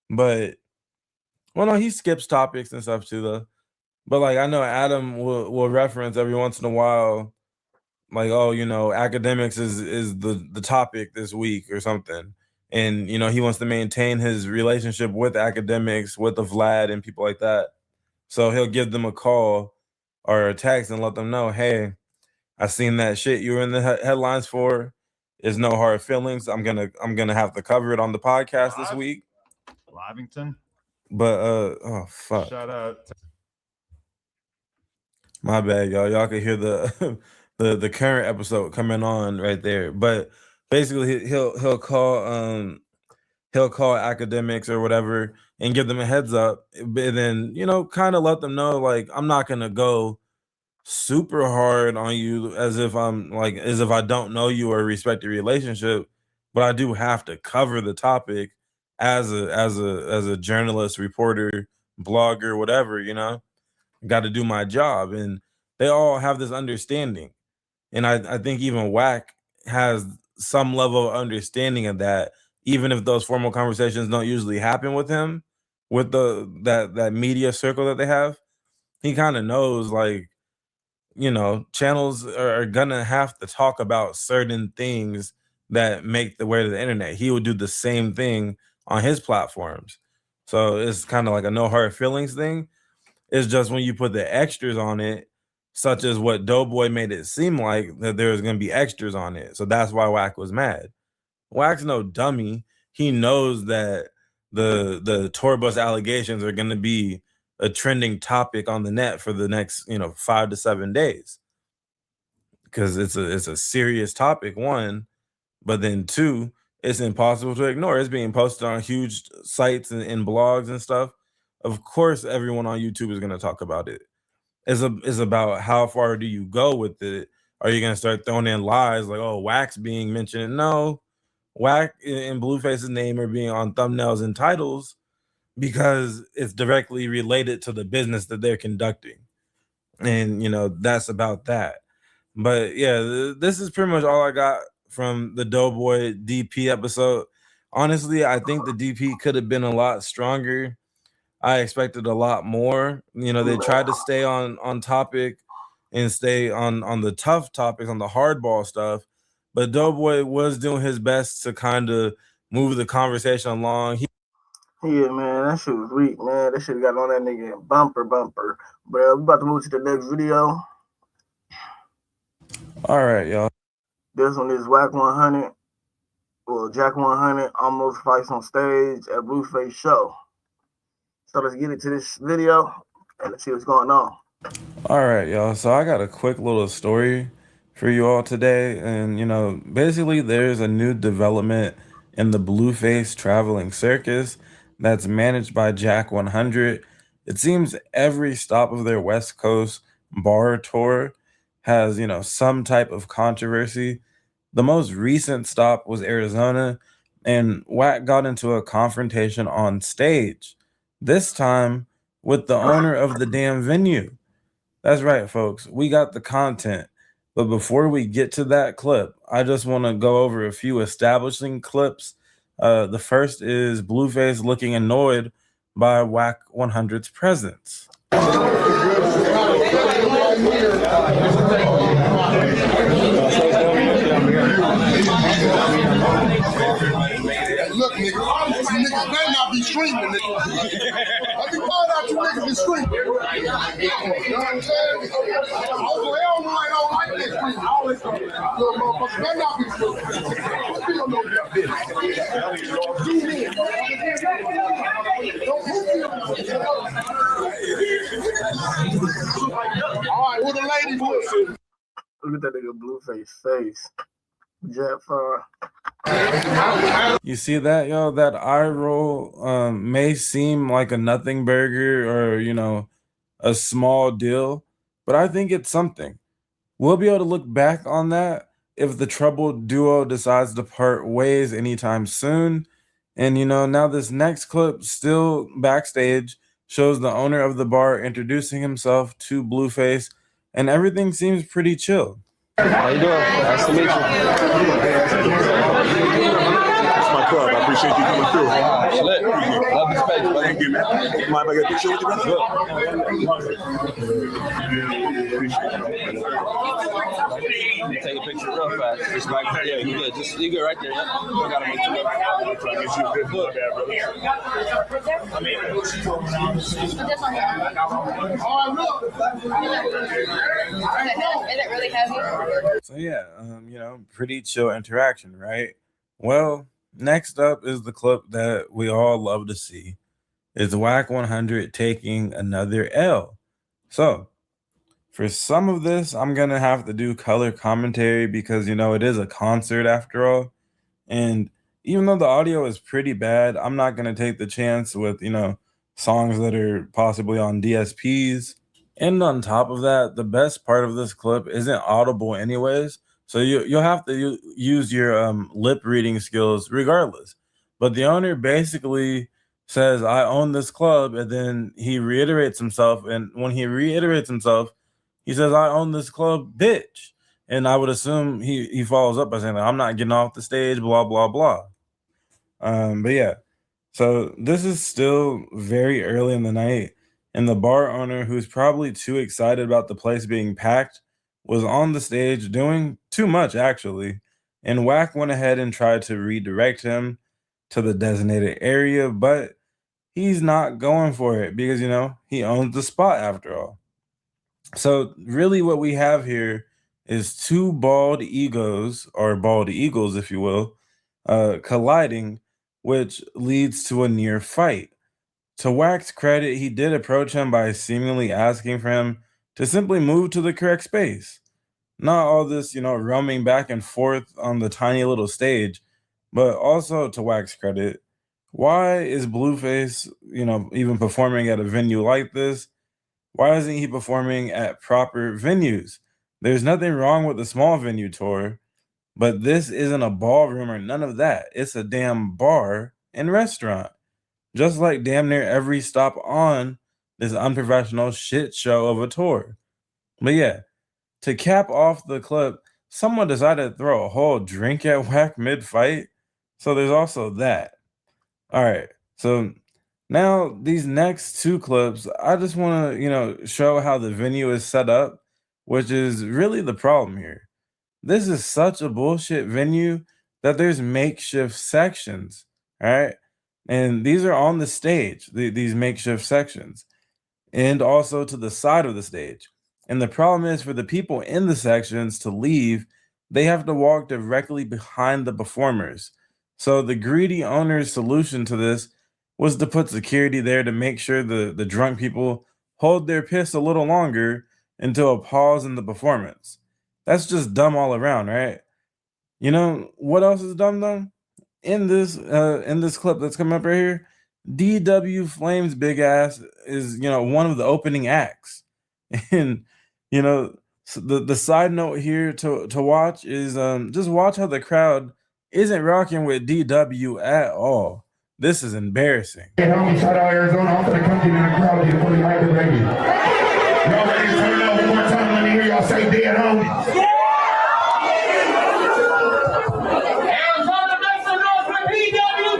But well, no, he skips topics and stuff too, though. But like I know Adam will reference every once in a while, like, oh, you know, academics is the topic this week or something. And you know, he wants to maintain his relationship with academics, with the Vlad and people like that. So he'll give them a call or a text and let them know, hey, I seen that shit you were in the headlines for. There's no hard feelings. I'm gonna have to cover it on the podcast this week. Lavington. But oh fuck. Shout out. My bad, y'all. Y'all can hear the the current episode coming on right there. But basically he'll call academics or whatever and give them a heads up. And then, you know, kind of let them know, like, I'm not gonna go super hard on you as if I don't know you or respect your relationship, but I do have to cover the topic as a journalist, reporter, blogger, whatever, you know. Got to do my job. And they all have this understanding. And I think even Whack has some level of understanding of that, even if those formal conversations don't usually happen with him, with that media circle that they have. He kind of knows, like, you know, channels are gonna have to talk about certain things that make the way to the internet. He would do the same thing on his platforms. So it's kind of like a no hard feelings thing. It's just when you put the extras on it, such as what Doughboy made it seem like, that there was gonna be extras on it. So that's why Wack was mad. Wack's no dummy. He knows that the tour bus allegations are gonna be a trending topic on the net for the next, you know, 5 to 7 days. Because it's a serious topic, one, but then two, it's impossible to ignore. It's being posted on huge sites and blogs and stuff. Of course, everyone on YouTube is going to talk about it. It's about how far do you go with it? Are you going to start throwing in lies like, oh, Wax being mentioned? No, Wack and Blueface's name are being on thumbnails and titles because it's directly related to the business that they're conducting. And, you know, that's about that. But yeah, this is pretty much all I got from the Doughboy DP episode. Honestly, I think the DP could have been a lot stronger. I expected a lot more. You know, they tried to stay on topic and stay on the tough topics, on the hardball stuff. But Doughboy was doing his best to kind of move the conversation along. Yeah, man, that shit was weak, man. That shit got on that nigga bumper. But we about to move to the next video. All right, y'all. This one is Wack 100. Well, Jack 100 almost fights on stage at Blueface show. So let's get into this video and let's see what's going on. All right, y'all. So I got a quick little story for you all today. And, you know, basically there's a new development in the Blueface traveling circus that's managed by Jack 100. It seems every stop of their West Coast bar tour has, you know, some type of controversy. The most recent stop was Arizona, and Wack got into a confrontation on stage, this time with the owner of the damn venue. That's right, folks. We got the content. But before we get to that clip, I just want to go over a few establishing clips. The first is Blueface looking annoyed by Wack 100's presence. Look, nigga, you niggas better not be streaming, nigga. Let me find out you niggas be streaming. You know what I'm saying? Oh, hell no, I don't like this streaming. Little motherfuckers better not be streaming. What you don't know that bitch? Do me. Don't move me. All right, what the lady was? Look at that nigga Blueface face. Jet far. You see that, yo? That eye roll may seem like a nothing burger or, you know, a small deal, but I think it's something. we'll be able to look back on that if the troubled duo decides to part ways anytime soon. And now this next clip, still backstage, shows the owner of the bar introducing himself to Blueface, and everything seems pretty chill. How you doing? Nice to meet you. It's my club. I appreciate you coming through. Lit. Love the space, buddy. Thank you, man. Mind if I get a picture with you, brother? Take a picture real fast. Just right there. Yeah, you good. Just you good right there. Yeah. You gotta make sure. I'm trying to get you a good look, brother. Is it really heavy? So yeah, pretty chill interaction, right? Well, next up is the clip that we all love to see. It's Whack 100 taking another L. So for some of this, I'm gonna have to do color commentary because it is a concert after all. And even though the audio is pretty bad, I'm not gonna take the chance with songs that are possibly on DSPs. And on top of that, the best part of this clip isn't audible anyways. So you'll have to use your lip reading skills regardless. But the owner basically says, "I own this club," and then he reiterates himself. And when he reiterates himself, he says, "I own this club, bitch." And I would assume he follows up by saying, "I'm not getting off the stage, blah blah blah." But yeah, so this is still very early in the night, and the bar owner, who's probably too excited about the place being packed, was on the stage doing too much actually. And Whack went ahead and tried to redirect him to the designated area, but he's not going for it because he owns the spot after all. So really what we have here is two bald egos, or bald eagles if you will, colliding, which leads to a near fight. To Wack's credit, he did approach him by seemingly asking for him to simply move to the correct space. Not all this, roaming back and forth on the tiny little stage, but also to Wack's credit, why is Blueface, even performing at a venue like this? Why isn't he performing at proper venues? There's nothing wrong with the small venue tour, but this isn't a ballroom or none of that. It's a damn bar and restaurant. Just like damn near every stop on this unprofessional shit show of a tour. But yeah, to cap off the clip, someone decided to throw a whole drink at Whack mid-fight. So there's also that. All right, so now these next two clips, I just want to, show how the venue is set up, which is really the problem here. This is such a bullshit venue that there's makeshift sections, all right? And these are on the stage, these makeshift sections, and also to the side of the stage. And the problem is for the people in the sections to leave, they have to walk directly behind the performers. So the greedy owner's solution to this was to put security there to make sure the drunk people hold their piss a little longer until a pause in the performance. That's just dumb all around, right? You know what else is dumb though? In this clip that's coming up right here, DW Flame's big ass is one of the opening acts. And so the side note here to watch is just watch how the crowd isn't rocking with DW at all. This is embarrassing. Shout out Arizona, I'm gonna come to the crowd and put it right ready. Y'all ready to turn it up one more time? Let me hear y'all say dead homie. Arizona, make some noise for DW.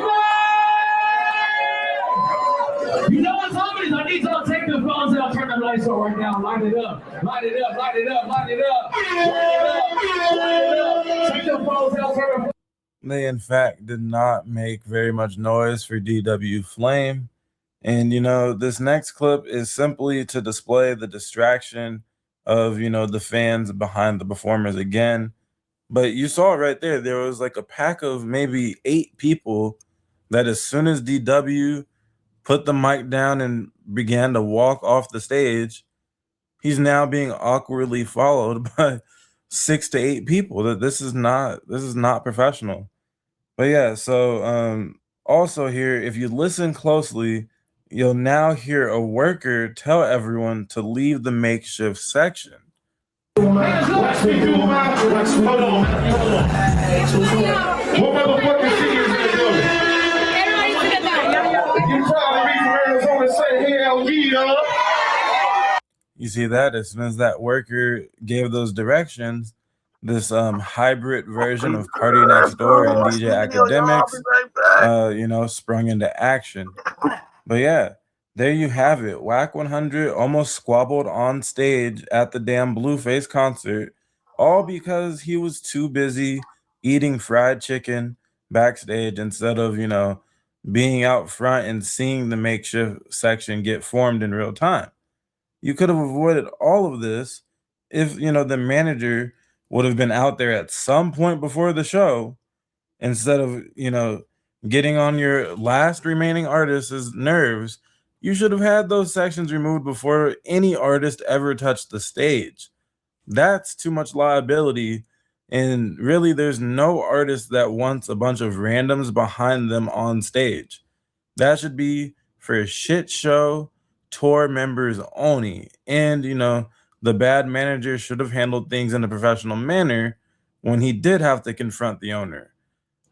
You know what time it is? I need y'all to take the phones and I'll turn the lights on right now. Light it up. Light it up. Light it up. Light it up. Light it up. Take the phones and I'll turn the. They, in fact, did not make very much noise for DW Flame. And, this next clip is simply to display the distraction of, the fans behind the performers again. But you saw it right there. There was like a pack of maybe 8 people that as soon as DW put the mic down and began to walk off the stage, he's now being awkwardly followed by 6 to 8 people. That this is not professional. But yeah, so also here, if you listen closely, you'll now hear a worker tell everyone to leave the makeshift section. Watch me do my. Hold on. What motherfucking city is in the building? You probably be from Arizona, say hell yeah. You see that? As soon as that worker gave those directions, this hybrid version of Party Next Door and DJ Academics, sprung into action. But yeah, there you have it. Whack 100 almost squabbled on stage at the damn Blueface concert, all because he was too busy eating fried chicken backstage instead of, being out front and seeing the makeshift section get formed in real time. You could have avoided all of this if, the manager would have been out there at some point before the show instead of, getting on your last remaining artist's nerves. You should have had those sections removed before any artist ever touched the stage. That's too much liability. And really, there's no artist that wants a bunch of randoms behind them on stage. That should be for a shit show tour members only. And, the bad manager should have handled things in a professional manner when he did have to confront the owner.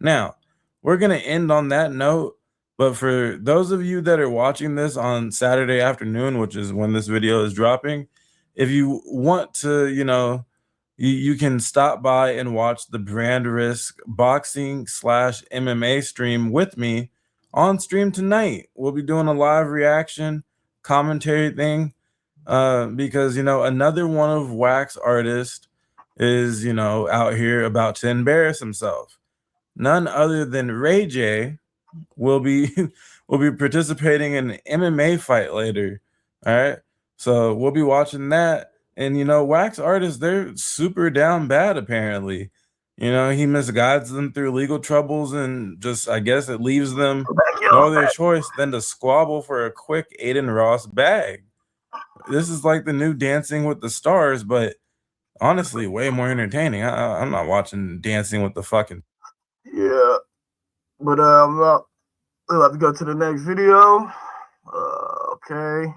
Now, we're going to end on that note. But for those of you that are watching this on Saturday afternoon, which is when this video is dropping, if you want to, you can stop by and watch the Brand Risk boxing/MMA stream with me on stream tonight. We'll be doing a live reaction commentary thing because, another one of Wack's artists is, out here about to embarrass himself. None other than Ray J will be participating in an MMA fight later. All right. So we'll be watching that. And, Wack's artists, they're super down bad, apparently. He misguides them through legal troubles and just, I guess it leaves them no other choice than to squabble for a quick Aiden Ross bag. This is like the new Dancing with the Stars, but honestly, way more entertaining. I'm not watching Dancing with the fucking. Yeah. But we'll have to go to the next video. Okay.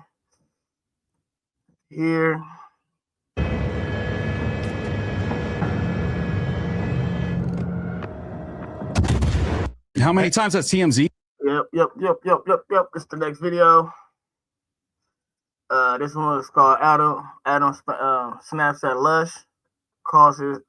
Here. How many times has TMZ? Yep. It's the next video. This one is called Adam snaps at Lush, calls him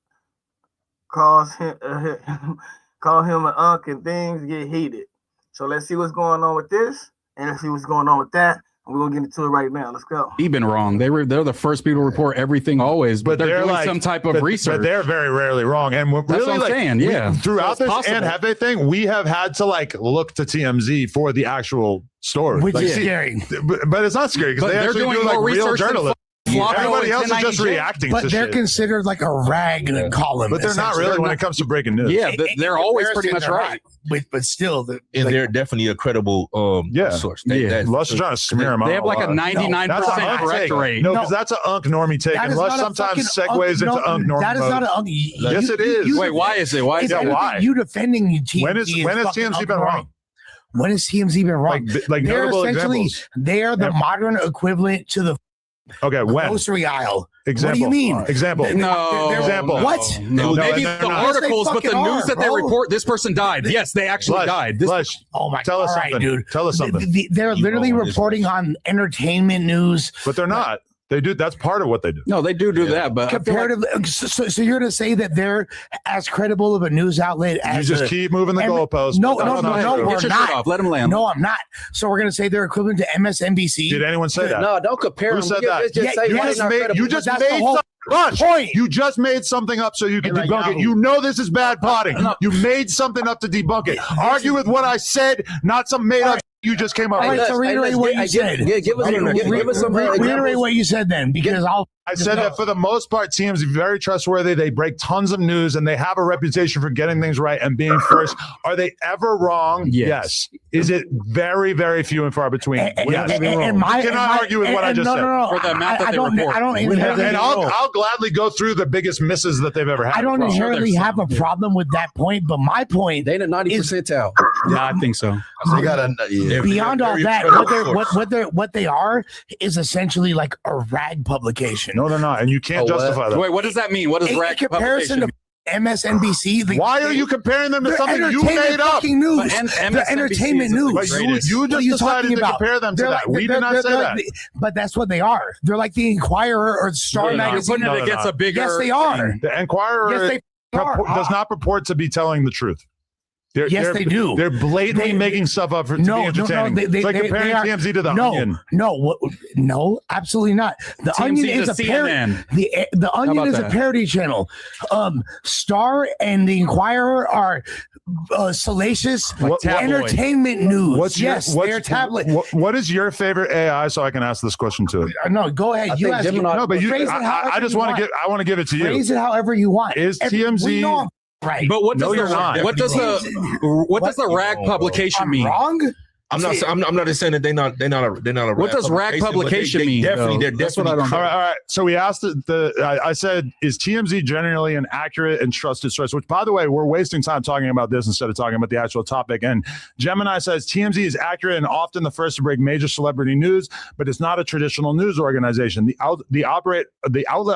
an unk, and things get heated. So let's see what's going on with this, and let's see what's going on with that. We're gonna get into it right now. Let's go. He's been wrong. They're the first people to report everything always, but they're doing some type of research. But they're very rarely wrong. And that's really, what I'm saying. Yeah, throughout this possible. and everything, we have had to look to TMZ for the actual story, which is scary. But it's not scary because they actually do real journalism. Everybody else is just reacting to shit. But they're considered like a rag column. But they're not really when it comes to breaking news. Yeah, they're always pretty much right. But still, they're definitely a credible source. Lush is trying to smear them out. They have like a 99% correct rate. No, because that's an unk normie take. And Lush sometimes segues into unk normie. That is not an unk. Yes, it is. Wait, why is it? Why is it? Why? You defending TMZ. When has TMZ been wrong? When has TMZ been wrong? Like they're notable essentially examples. They are the modern equivalent to the grocery aisle. Example. What do you mean? Example. Example. What? No, maybe the articles, but the news that they report, this person died. Yes, they actually died. Lush, oh my! Tell us something, something, dude. Tell us something. They're literally reporting on entertainment news, but they're not. They do. That's part of what they do. No, they do that, but comparatively, so you're to say that they're as credible of a news outlet as you just keep moving the goalposts. No, we're not. Let them land. No, I'm not. So we're gonna say they're equivalent to MSNBC. Did anyone say that? No, don't compare Who them. said that? You just made Rush, you just made something up so you can debunk it. You know this is bad potting. You made something up to debunk it. Argue with what I said, not some made up you just came up with. All right, so reiterate what you said. Give us some reiterate what you said then, because I said that for the most part, TMZ is very trustworthy. They break tons of news, and they have a reputation for getting things right and being first. Are they ever wrong? Yes. Is it very, very few and far between? Yes. And you cannot argue with what I just said. For the amount that they report. I don't and I'll gladly go through the biggest misses that they've ever had. I don't inherently have a problem with that point, but my point they ain't a 90 percentile. Yeah, I think so. They got a Beyond all that, what they are is essentially like a rag publication. No, they're not, and you can't justify that. Wait, what does that mean? What is rag comparison publication? to MSNBC? Why are you comparing them to something you made up? News. But They're entertainment news. But you just decided to compare them to that. We did not say that. But that's what they are. They're like the Inquirer or the Star Magazine. You're putting it against a bigger. Yes, they are. The Inquirer does not purport to be telling the truth. They do. They're blatantly making stuff up to be entertaining. It's like comparing TMZ to the Onion. No, absolutely not. The TMZ Onion is a parody. The Onion is a parody channel. Star and the Inquirer are salacious entertainment news. They're tablet. What is your favorite AI? So I can ask this question to it. No, go ahead. You ask. No, but I just want to give. I want to give it to you. Phrase it however you want. Is TMZ? Right. But what does what does the rag publication mean? Wrong? I'm not just saying that they're not a what does rag publication mean? They're definitely I don't know. All right. So we asked I said, is TMZ generally an accurate and trusted source? Which, by the way, we're wasting time talking about this instead of talking about the actual topic. And Gemini says TMZ is accurate and often the first to break major celebrity news, but it's not a traditional news organization. The outlet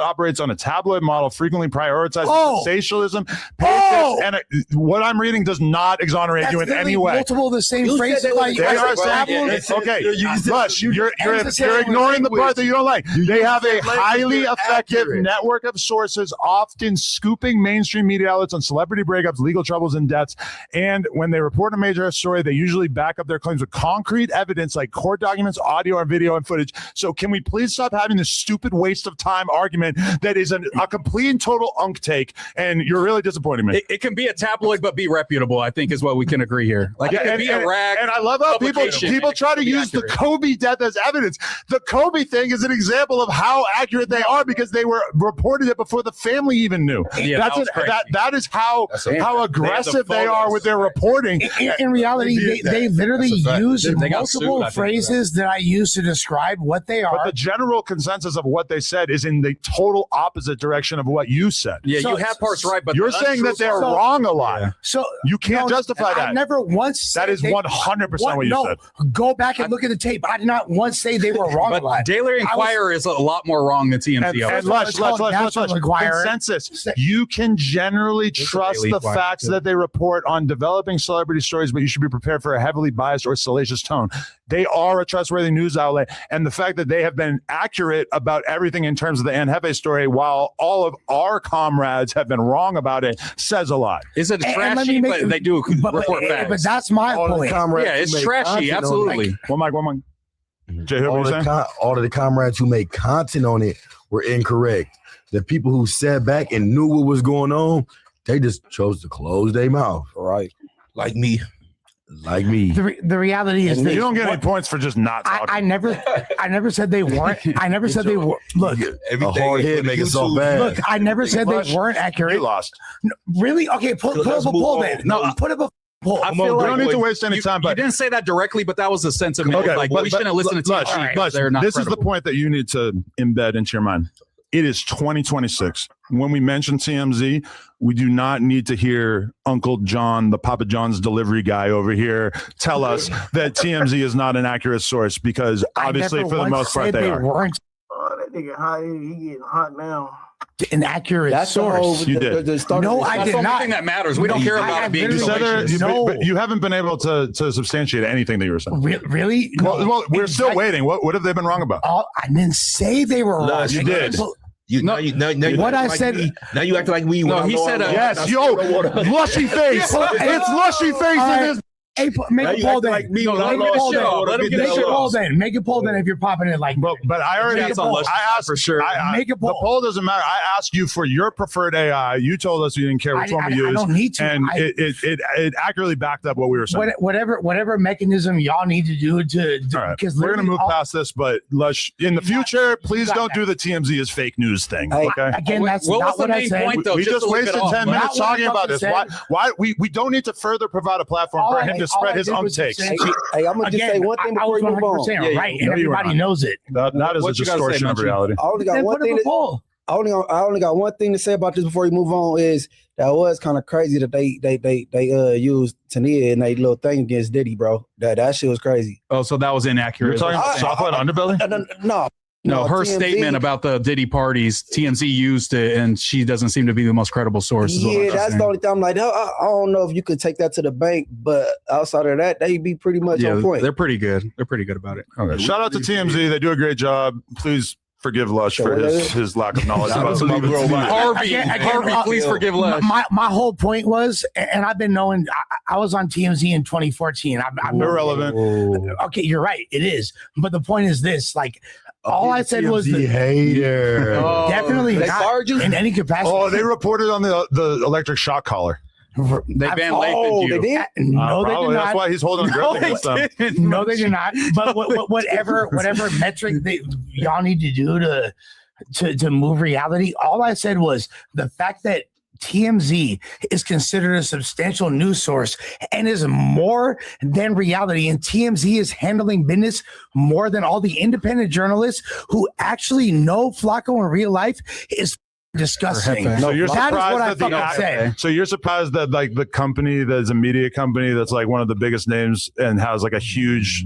operates on a tabloid model, frequently prioritizing sensationalism. And what I'm reading does not exonerate you in any way. Multiple of the same phrases. They are saying, okay, Lush, you're ignoring the part that you don't like. They have a highly effective network of sources, often scooping mainstream media outlets on celebrity breakups, legal troubles, and deaths. And when they report a major story, they usually back up their claims with concrete evidence like court documents, audio, and video and footage. So can we please stop having this stupid waste of time argument that is a complete and total unk take, and you're really disappointing me. It can be a tabloid, but be reputable, I think is what we can agree here. Like it can be a rag. And I love how people try to use the Kobe death as evidence. The Kobe thing is an example of how accurate they are because they were reported it before the family even knew. Yeah, that is how aggressive they are with their reporting. In reality, they literally use multiple phrases that I use to describe what they are. But the general consensus of what they said is in the total opposite direction of what you said. Yeah, you have parts right, but you're saying that they're wrong a lot. Yeah. So you can't justify that. I never once said that is 100% what you said. Go back and look at the tape. I did not once say they were wrong a lot. Daily Inquirer is a lot more wrong than TMZ. And Lush, consensus. You can generally trust the facts that they report on developing celebrity stories, but you should be prepared for a heavily biased or salacious tone. They are a trustworthy news outlet, and the fact that they have been accurate about everything in terms of the Anne Hefe story, while all of our comrades have been wrong about it, says a lot. Is it trashy? But they do report facts. But that's my point. Yeah, it's trashy. Absolutely. One mic. Jay, all of the comrades who made content on it were incorrect. The people who sat back and knew what was going on, they just chose to close their mouth. Right. Like me. The reality is you don't get any points for just not talking. I never said they weren't. I never said they were. Look, a hard head make it so bad. Look, I never said they weren't accurate. You lost. No, really? Okay, put up a poll then. No, put up a poll. I feel we don't need to waste any time. But you didn't say that directly, but that was the sentiment. Okay, like we shouldn't listen to TMZ. This is the point that you need to embed into your mind. It is 2026. When we mention TMZ, we do not need to hear Uncle John, the Papa John's delivery guy over here, tell us that TMZ is not an accurate source because obviously for the most part they are. That nigga hot, he getting hot now. An accurate source. You did. No, I did not. That's the only thing that matters. We don't care about it being salacious. But you haven't been able to substantiate anything that you were saying. Really? Well, we're still waiting. What have they been wrong about? I didn't say they were wrong. You did. What I said. Now you act like we. No, he said. Yes, yo, lushy face. It's lushy face in this. Hey, make a poll then. Make a poll then. Make a poll then if you're popping it like. But I already asked for sure. Make a poll. The poll doesn't matter. I asked you for your preferred AI. You told us you didn't care which one we used. I don't need to. And it accurately backed up what we were saying. Whatever mechanism y'all need to do to. Because we're gonna move past this, but Lush, in the future, please don't do the TMZ is fake news thing. Okay. Again, that's not what I said. We just wasted 10 minutes talking about this. Why we don't need to further provide a platform for him to spread his own takes. Hey, I'm gonna just say one thing before you move on. Right, and everybody knows it. That is a distortion of reality. I only got one thing. I only got one thing to say about this before we move on is that was kind of crazy that they used Tania and they little thing against Diddy, bro. That shit was crazy. Oh, so that was inaccurate. You're talking about chocolate underbelly? No, her TMZ statement about the Diddy parties, TMZ used it, and she doesn't seem to be the most credible source. Yeah, that's the only thing I'm like, I don't know if you could take that to the bank, but outside of that, they be pretty much on point. They're pretty good. They're pretty good about it. Okay. Shout out to TMZ. They do a great job. Please forgive Lush for his lack of knowledge about Harvey, please forgive Lush. My whole point was, and I've been knowing, I was on TMZ in 2014. I'm irrelevant. Okay, you're right. It is. But the point is this, like, all I said was the hater. Definitely not in any capacity. Oh, they reported on the electric shock collar. They Van Lathan you. They did? No, they did not. That's why he's holding on grip against them. No, they did not. But whatever metric y'all need to do to move reality, all I said was the fact that TMZ is considered a substantial news source and is more than reality. And TMZ is handling business more than all the independent journalists who actually know Flacco in real life is disgusting. So you're that is surprised what I that fucking said. So you're surprised that like the company that's a media company that's like one of the biggest names and has like a huge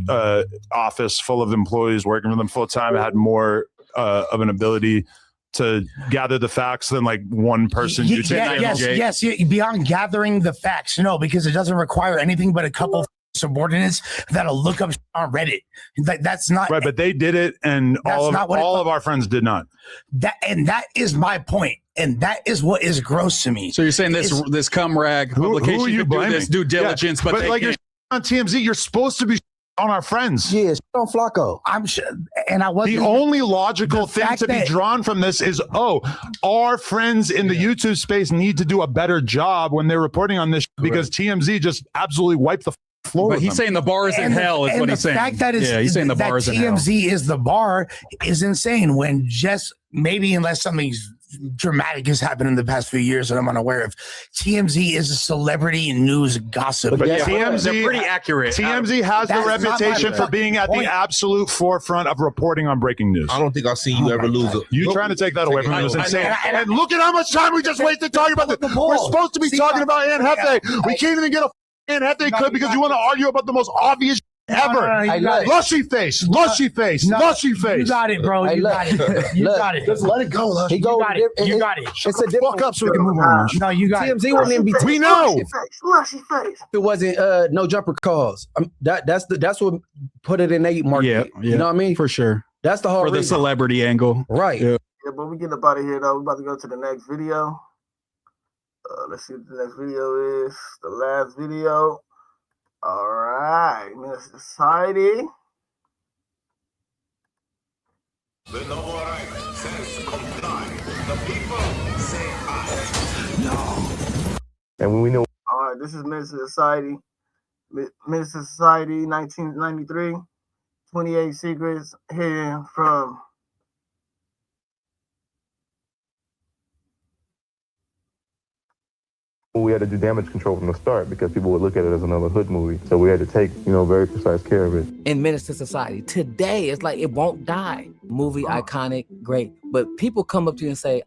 office full of employees working for them full time had more of an ability to gather the facts than like one person. Yes. Beyond gathering the facts, no, because it doesn't require anything but a couple subordinates that'll look up on Reddit. That's not right, but they did it, and all of our friends did not. That is my point, and that is what is gross to me. So you're saying this cum rag publication who are you could do blaming? this due diligence, but they like can't. you're on TMZ, you're supposed to be on our friends. Yeah, on Flacco. I'm sure, and I wasn't. The only logical thing to be drawn from this is, our friends in the YouTube space need to do a better job when they're reporting on this because TMZ just absolutely wiped the floor. But he's saying the bar is in hell, is what he's saying. The fact that he's saying the bar is in hell. TMZ is the bar is insane. When just maybe unless something's dramatic has happened in the past few years that I'm unaware of, TMZ is a celebrity news gossip. But TMZ, they're pretty accurate. TMZ has the reputation for being at the absolute forefront of reporting on breaking news. I don't think I've seen you ever lose it. You trying to take that away from me is insane. And look at how much time we just wasted talking about this. We're supposed to be talking about Anne Hefe. We can't even get a Anne Hefe clip because you want to argue about the most obvious ever. Lushy face. You got it, bro. You got it. You got it. Just let it go, Lush. You got it. You got it. It's a different up so we can move on. No, you got it. TMZ wouldn't even be. We know. Lushy face. It wasn't no jumper calls. That's what put it in their market. Yeah. You know what I mean? For sure. That's the whole for the reason. celebrity angle, right? Yeah, but we getting up out of here though. We about to go to the next video. Let's see what the next video is. The last video. All right, Miss Society. The noble right says comply. The people say I. No. And when we know. All right, this is Minister Society. Minister Society, 1993. 28 Secrets hidden from. We had to do damage control from the start because people would look at it as another hood movie. So we had to take, very precise care of it. In Minister Society, today it's like it won't die. Movie, iconic, great. But people come up to you and say,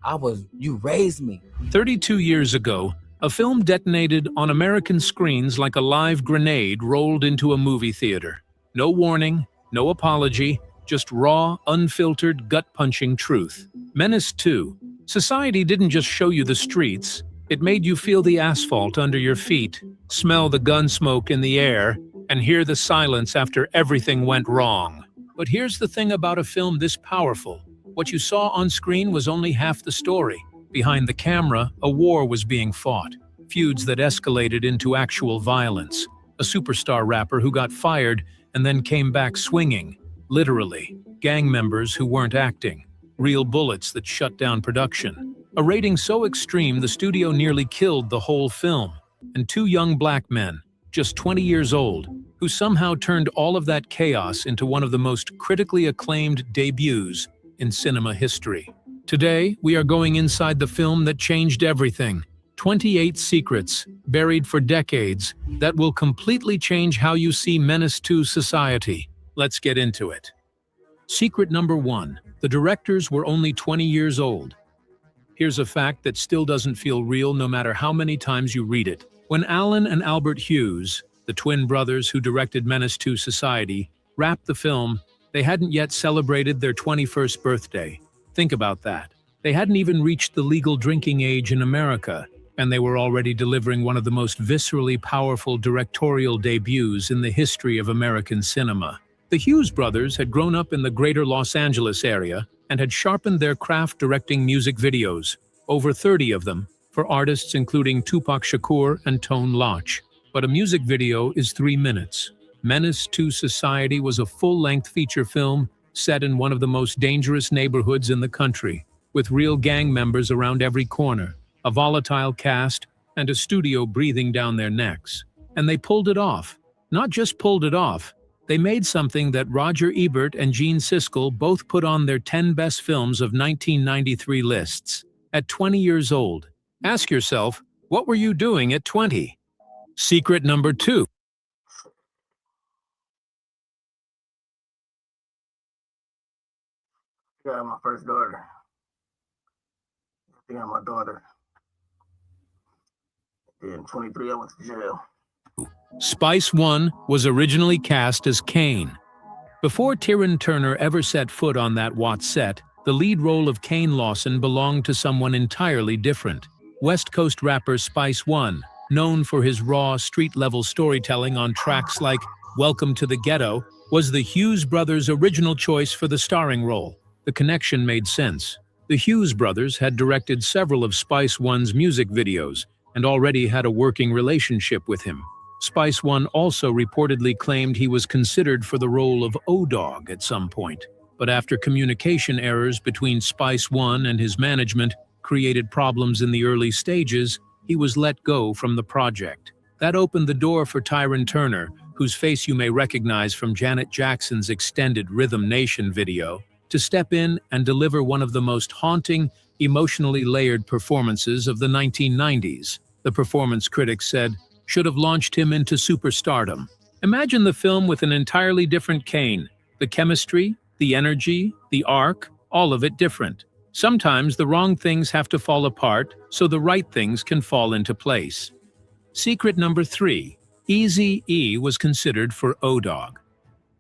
you raised me. 32 years ago, a film detonated on American screens like a live grenade rolled into a movie theater. No warning, no apology, just raw, unfiltered, gut-punching truth. Menace 2. Society didn't just show you the streets. It made you feel the asphalt under your feet, smell the gun smoke in the air, and hear the silence after everything went wrong. But here's the thing about a film this powerful. What you saw on screen was only half the story. Behind the camera, a war was being fought. Feuds that escalated into actual violence. A superstar rapper who got fired and then came back swinging, literally. Gang members who weren't acting. Real bullets that shut down production. A rating so extreme the studio nearly killed the whole film. And two young black men, just 20 years old, who somehow turned all of that chaos into one of the most critically acclaimed debuts in cinema history. Today, we are going inside the film that changed everything. 28 secrets, buried for decades, that will completely change how you see Menace 2 society. Let's get into it. Secret number 1. The directors were only 20 years old. Here's a fact that still doesn't feel real no matter how many times you read it. When Alan and Albert Hughes, the twin brothers who directed Menace to Society, wrapped the film, they hadn't yet celebrated their 21st birthday. Think about that. They hadn't even reached the legal drinking age in America, and they were already delivering one of the most viscerally powerful directorial debuts in the history of American cinema. The Hughes brothers had grown up in the greater Los Angeles area and had sharpened their craft directing music videos, over 30 of them, for artists including Tupac Shakur and Tone Loch. But a music video is 3 minutes. Menace to Society was a full-length feature film set in one of the most dangerous neighborhoods in the country, with real gang members around every corner, a volatile cast, and a studio breathing down their necks. And they pulled it off. Not just pulled it off, they made something that Roger Ebert and Gene Siskel both put on their 10 best films of 1993 lists. At 20 years old, ask yourself, what were you doing at 20? Secret number 2. I got my first daughter. I got my daughter. In 23, I went to jail. Spice One was originally cast as Kane. Before Tyrone Turner ever set foot on that Watts set, the lead role of Kane Lawson belonged to someone entirely different. West Coast rapper Spice One, known for his raw, street-level storytelling on tracks like Welcome to the Ghetto, was the Hughes brothers' original choice for the starring role. The connection made sense. The Hughes brothers had directed several of Spice One's music videos and already had a working relationship with him. Spice One also reportedly claimed he was considered for the role of O-Dog at some point, but after communication errors between Spice One and his management created problems in the early stages, he was let go from the project. That opened the door for Tyrone Turner, whose face you may recognize from Janet Jackson's extended Rhythm Nation video, to step in and deliver one of the most haunting, emotionally layered performances of the 1990s. The performance critics said should have launched him into superstardom. Imagine the film with an entirely different Kane. The chemistry, the energy, the arc, all of it different. Sometimes the wrong things have to fall apart so the right things can fall into place. Secret number 3. Eazy-E was considered for O-Dog.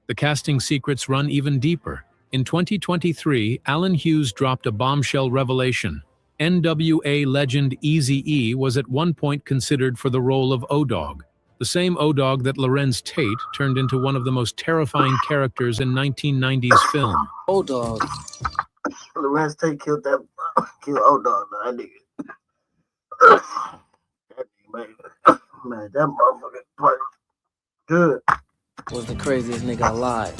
The casting secrets run even deeper. In 2023, Alan Hughes dropped a bombshell revelation. NWA legend Eazy-E was at one point considered for the role of O-Dog, the same O-Dog that Lorenz Tate turned into one of the most terrifying characters in 1990s film. O-Dog. Lorenz Tate killed O-Dog, that nigga. That nigga, man, that motherfucker part good. Was the craziest nigga alive.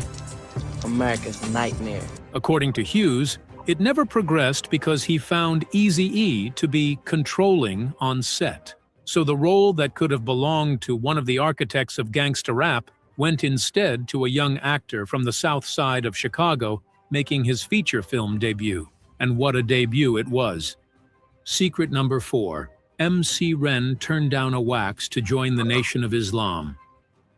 America's nightmare. According to Hughes, it never progressed because he found Eazy-E to be controlling on set. So the role that could have belonged to one of the architects of gangsta rap went instead to a young actor from the south side of Chicago, making his feature film debut. And what a debut it was. Secret number 4. MC Ren turned down a wax to join the Nation of Islam.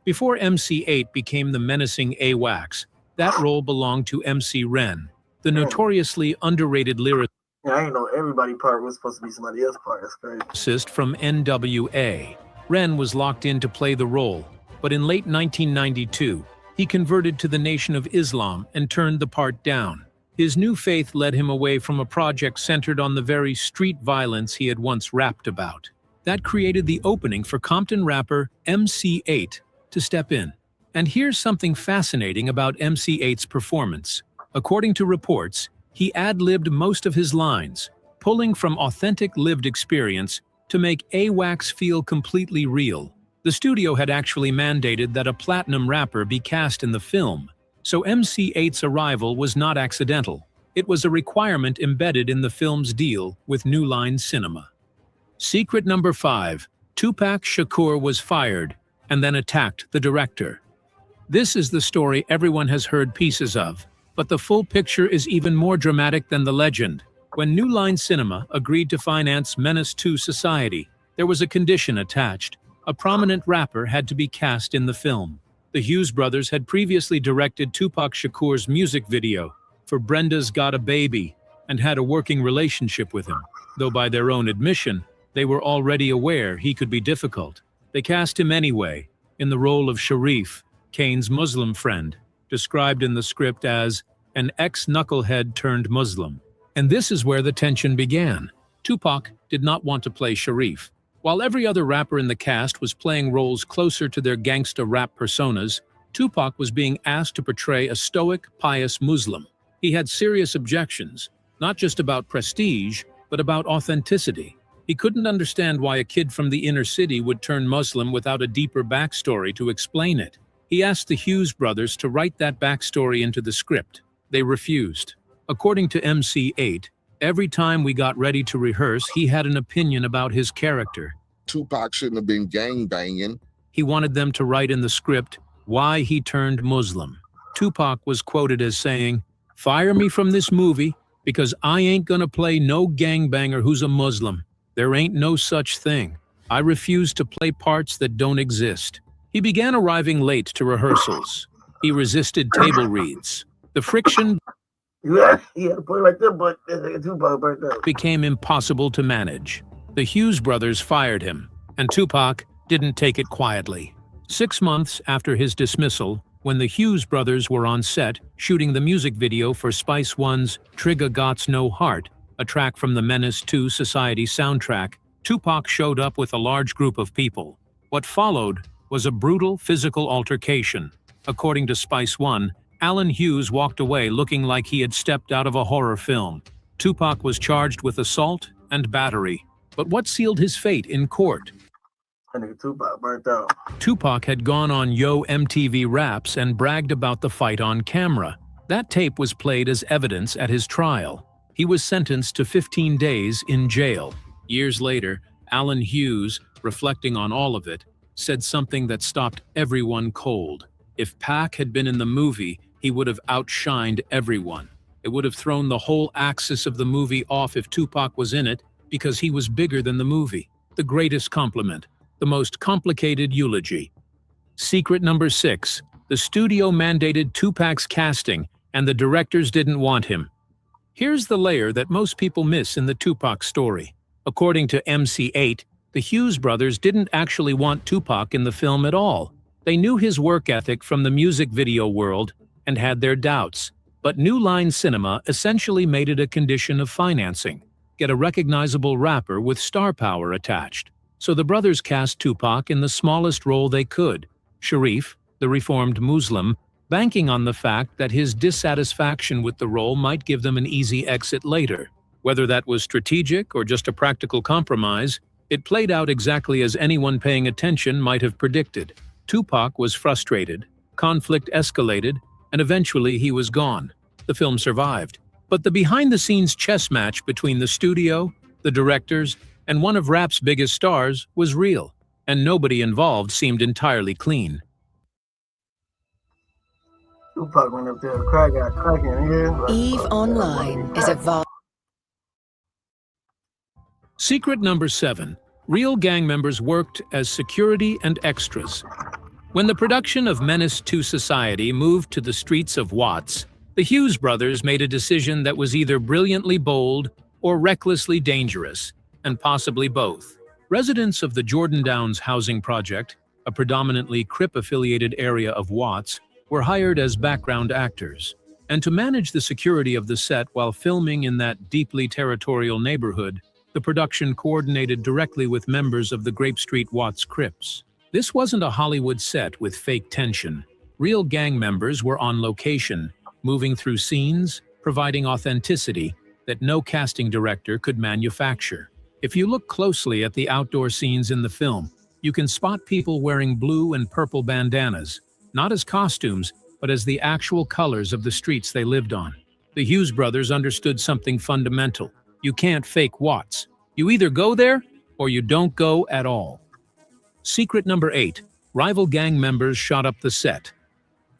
Before MC8 became the menacing A-Wax, that role belonged to MC Ren, the notoriously underrated lyricist. Yeah, I ain't know everybody part was supposed to be somebody else's part. That's crazy. From NWA. Ren was locked in to play the role, but in late 1992, he converted to the Nation of Islam and turned the part down. His new faith led him away from a project centered on the very street violence he had once rapped about. That created the opening for Compton rapper MC8 to step in. And here's something fascinating about MC8's performance. According to reports, he ad-libbed most of his lines, pulling from authentic lived experience to make A-Wax feel completely real. The studio had actually mandated that a platinum rapper be cast in the film, so MC8's arrival was not accidental. It was a requirement embedded in the film's deal with New Line Cinema. Secret number 5. Tupac Shakur was fired and then attacked the director. This is the story everyone has heard pieces of, but the full picture is even more dramatic than the legend. When New Line Cinema agreed to finance Menace to Society, there was a condition attached. A prominent rapper had to be cast in the film. The Hughes brothers had previously directed Tupac Shakur's music video for Brenda's Got a Baby and had a working relationship with him. though by their own admission, they were already aware he could be difficult. They cast him anyway, in the role of Sharif, Kane's Muslim friend, described in the script as an ex-knucklehead turned Muslim. And this is where the tension began. Tupac did not want to play Sharif. While every other rapper in the cast was playing roles closer to their gangsta rap personas, Tupac was being asked to portray a stoic, pious Muslim. He had serious objections, not just about prestige, but about authenticity. He couldn't understand why a kid from the inner city would turn Muslim without a deeper backstory to explain it. He asked the Hughes brothers to write that backstory into the script. They refused. According to MC8, every time we got ready to rehearse, he had an opinion about his character. Tupac shouldn't have been gang-banging. He wanted them to write in the script why he turned Muslim. Tupac was quoted as saying, "Fire me from this movie because I ain't gonna play no gangbanger who's a Muslim. There ain't no such thing. I refuse to play parts that don't exist." He began arriving late to rehearsals. He resisted table reads. The friction became impossible to manage. The Hughes brothers fired him, and Tupac didn't take it quietly. 6 months after his dismissal, when the Hughes brothers were on set shooting the music video for Spice One's Trigga Gots No Heart, a track from the Menace II Society soundtrack, Tupac showed up with a large group of people. What followed was a brutal physical altercation. According to Spice One, Alan Hughes walked away looking like he had stepped out of a horror film. Tupac was charged with assault and battery. But what sealed his fate in court? Tupac burnt out. Tupac had gone on Yo MTV Raps and bragged about the fight on camera. That tape was played as evidence at his trial. He was sentenced to 15 days in jail. Years later, Alan Hughes, reflecting on all of it, said something that stopped everyone cold. If Pac had been in the movie, he would have outshined everyone. It would have thrown the whole axis of the movie off if Tupac was in it, because he was bigger than the movie. The greatest compliment, the most complicated eulogy. Secret number 6, the studio mandated Tupac's casting, and the directors didn't want him. Here's the layer that most people miss in the Tupac story. According to MC8, the Hughes brothers didn't actually want Tupac in the film at all. They knew his work ethic from the music video world and had their doubts. But New Line Cinema essentially made it a condition of financing. Get a recognizable rapper with star power attached. So the brothers cast Tupac in the smallest role they could, Sharif, the reformed Muslim, banking on the fact that his dissatisfaction with the role might give them an easy exit later. Whether that was strategic or just a practical compromise, it played out exactly as anyone paying attention might have predicted. Tupac was frustrated, conflict escalated, and eventually he was gone. The film survived. But the behind-the-scenes chess match between the studio, the directors, and one of rap's biggest stars was real, and nobody involved seemed entirely clean. Tupac went up there, crack got cracking here. EVE Online is a Secret number 7. Real gang members worked as security and extras. When the production of Menace II Society moved to the streets of Watts, the Hughes brothers made a decision that was either brilliantly bold or recklessly dangerous, and possibly both. Residents of the Jordan Downs housing project, a predominantly Crip-affiliated area of Watts, were hired as background actors. And to manage the security of the set while filming in that deeply territorial neighborhood, the production coordinated directly with members of the Grape Street Watts Crips. This wasn't a Hollywood set with fake tension. Real gang members were on location, moving through scenes, providing authenticity that no casting director could manufacture. If you look closely at the outdoor scenes in the film, you can spot people wearing blue and purple bandanas, not as costumes, but as the actual colors of the streets they lived on. The Hughes brothers understood something fundamental. You can't fake Watts. You either go there, or you don't go at all. Secret number 8. Rival gang members shot up the set.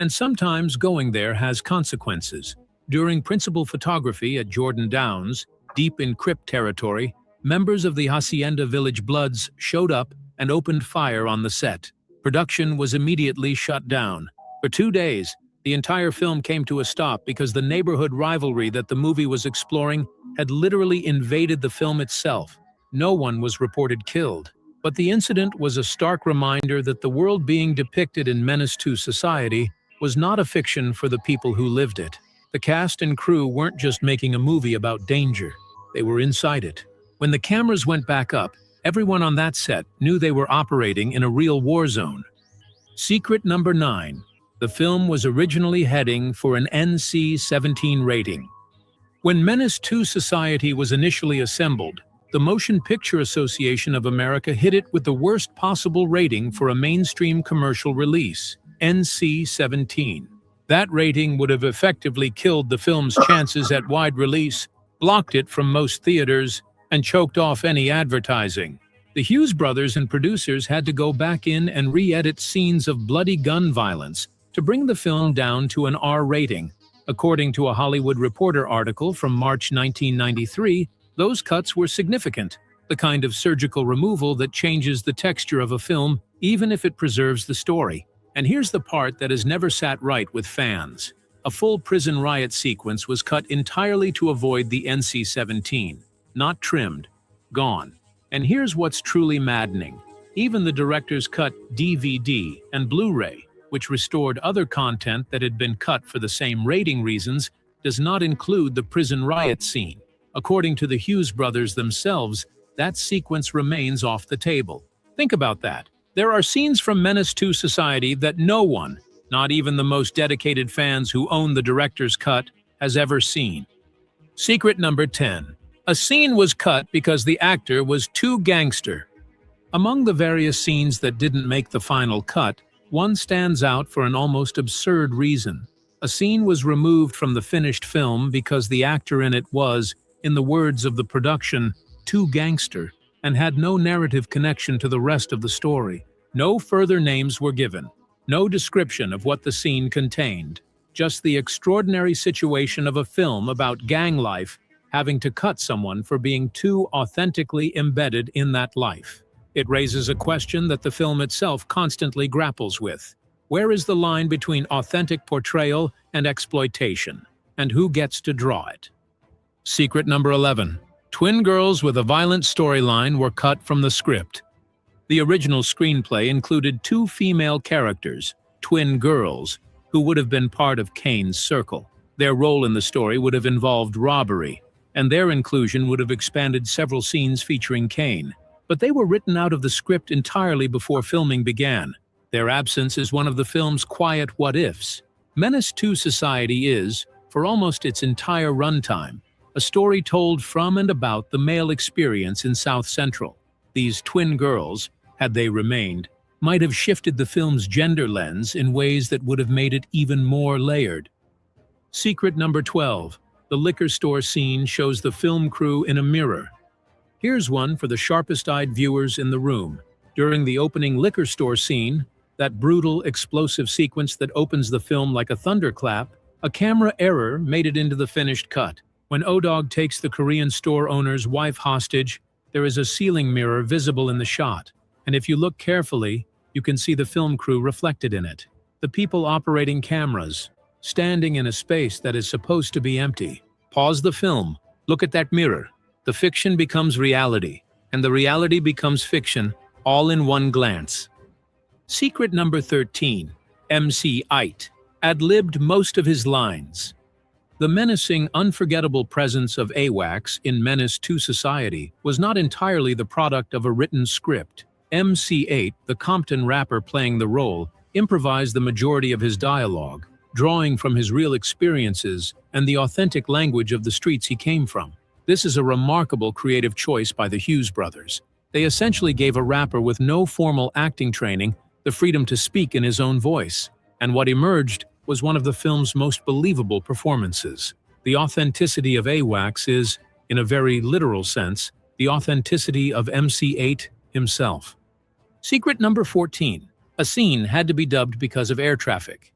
And sometimes going there has consequences. During principal photography at Jordan Downs, deep in Crip territory, members of the Hacienda Village Bloods showed up and opened fire on the set. Production was immediately shut down. For 2 days, the entire film came to a stop because the neighborhood rivalry that the movie was exploring had literally invaded the film itself. No one was reported killed. But the incident was a stark reminder that the world being depicted in Menace II Society was not a fiction for the people who lived it. The cast and crew weren't just making a movie about danger. They were inside it. When the cameras went back up, everyone on that set knew they were operating in a real war zone. Secret number 9. The film was originally heading for an NC-17 rating. When Menace II Society was initially assembled, the Motion Picture Association of America hit it with the worst possible rating for a mainstream commercial release, NC-17. That rating would have effectively killed the film's chances at wide release, blocked it from most theaters, and choked off any advertising. The Hughes brothers and producers had to go back in and re-edit scenes of bloody gun violence to bring the film down to an R rating. According to a Hollywood Reporter article from March 1993, those cuts were significant, the kind of surgical removal that changes the texture of a film even if it preserves the story. And here's the part that has never sat right with fans. A full prison riot sequence was cut entirely to avoid the NC-17. Not trimmed, gone. And here's what's truly maddening. Even the director's cut DVD and Blu-ray, which restored other content that had been cut for the same rating reasons, does not include the prison riot scene. According to the Hughes brothers themselves, that sequence remains off the table. Think about that. There are scenes from Menace II Society that no one, not even the most dedicated fans who own the director's cut, has ever seen. Secret number 10. A scene was cut because the actor was too gangster. Among the various scenes that didn't make the final cut, one stands out for an almost absurd reason. A scene was removed from the finished film because the actor in it was, in the words of the production, too gangster, and had no narrative connection to the rest of the story. No further names were given. No description of what the scene contained. Just the extraordinary situation of a film about gang life having to cut someone for being too authentically embedded in that life. It raises a question that the film itself constantly grapples with. Where is the line between authentic portrayal and exploitation? And who gets to draw it? Secret number 11. Twin girls with a violent storyline were cut from the script. The original screenplay included 2 female characters, twin girls, who would have been part of Kane's circle. Their role in the story would have involved robbery, and their inclusion would have expanded several scenes featuring Kane. But they were written out of the script entirely before filming began. Their absence is one of the film's quiet what-ifs. Menace II Society is, for almost its entire runtime, a story told from and about the male experience in South Central. These twin girls, had they remained, might have shifted the film's gender lens in ways that would have made it even more layered. Secret number 12. The liquor store scene shows the film crew in a mirror. Here's one for the sharpest-eyed viewers in the room. During the opening liquor store scene, that brutal, explosive sequence that opens the film like a thunderclap, a camera error made it into the finished cut. When O-Dog takes the Korean store owner's wife hostage, there is a ceiling mirror visible in the shot. And if you look carefully, you can see the film crew reflected in it. The people operating cameras, standing in a space that is supposed to be empty. Pause the film, look at that mirror. The fiction becomes reality, and the reality becomes fiction, all in one glance. Secret number 13. MC Ite ad-libbed most of his lines. The menacing, unforgettable presence of AWACS in Menace II Society was not entirely the product of a written script. MC8, the Compton rapper playing the role, improvised the majority of his dialogue, drawing from his real experiences and the authentic language of the streets he came from. This is a remarkable creative choice by the Hughes brothers. They essentially gave a rapper with no formal acting training the freedom to speak in his own voice, and what emerged was one of the film's most believable performances. The authenticity of AWACS is, in a very literal sense, the authenticity of MC8 himself. Secret number 14. A scene had to be dubbed because of air traffic.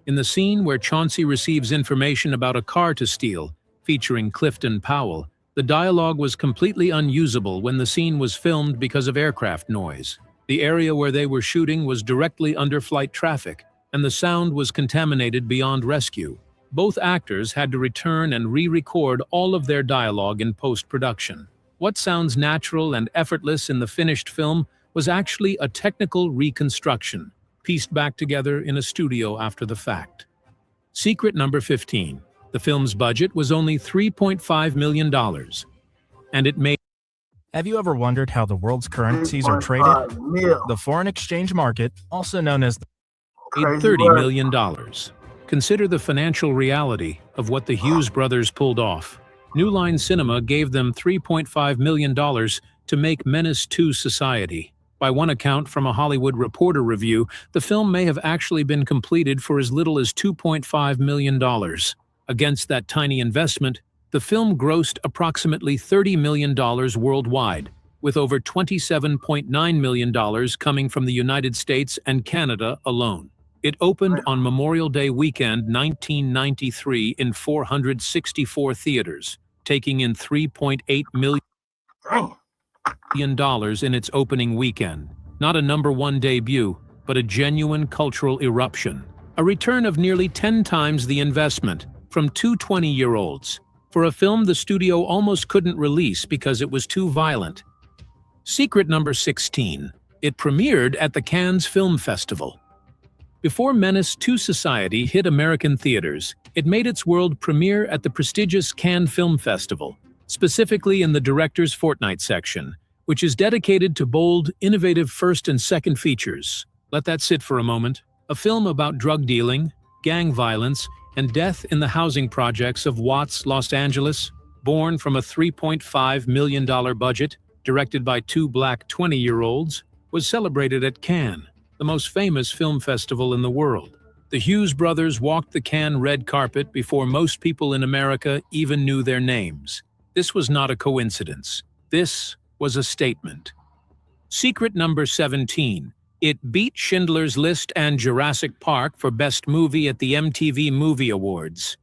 In the scene where Chauncey receives information about a car to steal, featuring Clifton Powell, the dialogue was completely unusable when the scene was filmed because of aircraft noise. The area where they were shooting was directly under flight traffic, and the sound was contaminated beyond rescue. both actors had to return and re-record all of their dialogue in post-production. What sounds natural and effortless in the finished film was actually a technical reconstruction, pieced back together in a studio after the fact. Secret number 15. The film's budget was only $3.5 million, and it made... Have you ever wondered how the world's currencies are traded? The foreign exchange market, also known as $30 million. Consider the financial reality of what the Hughes brothers pulled off. New Line Cinema gave them $3.5 million to make Menace II Society. By one account from a Hollywood Reporter review, the film may have actually been completed for as little as $2.5 million. Against that tiny investment, the film grossed approximately $30 million worldwide, with over $27.9 million coming from the United States and Canada alone. It opened on Memorial Day weekend 1993 in 464 theaters, taking in $3.8 million in its opening weekend. Not a #1 debut, but a genuine cultural eruption. A return of nearly 10 times the investment from two 20-year-olds for a film the studio almost couldn't release because it was too violent. Secret number 16. It premiered at the Cannes Film Festival. Before Menace II Society hit American theaters, it made its world premiere at the prestigious Cannes Film Festival, specifically in the Director's Fortnight section, which is dedicated to bold, innovative first and second features. Let that sit for a moment. A film about drug dealing, gang violence, and death in the housing projects of Watts, Los Angeles, born from a $3.5 million budget, directed by two black 20-year-olds, was celebrated at Cannes, the most famous film festival in the world. The Hughes brothers walked the Cannes red carpet before most people in America even knew their names. This was not a coincidence. This was a statement. Secret number 17. It beat Schindler's List and Jurassic Park for Best Movie at the MTV Movie Awards.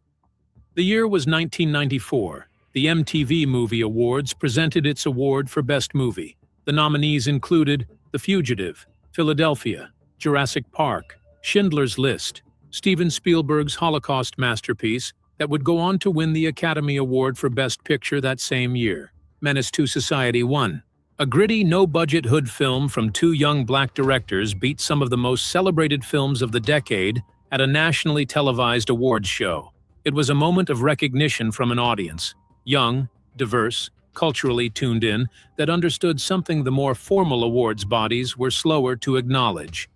The year was 1994. The MTV Movie Awards presented its award for Best Movie. The nominees included The Fugitive, Philadelphia, Jurassic Park, Schindler's List, Steven Spielberg's Holocaust masterpiece that would go on to win the Academy Award for Best Picture that same year. Menace II Society won. A gritty, no-budget hood film from two young black directors beat some of the most celebrated films of the decade at a nationally televised awards show. It was a moment of recognition from an audience, young, diverse, culturally tuned in, that understood something the more formal awards bodies were slower to acknowledge.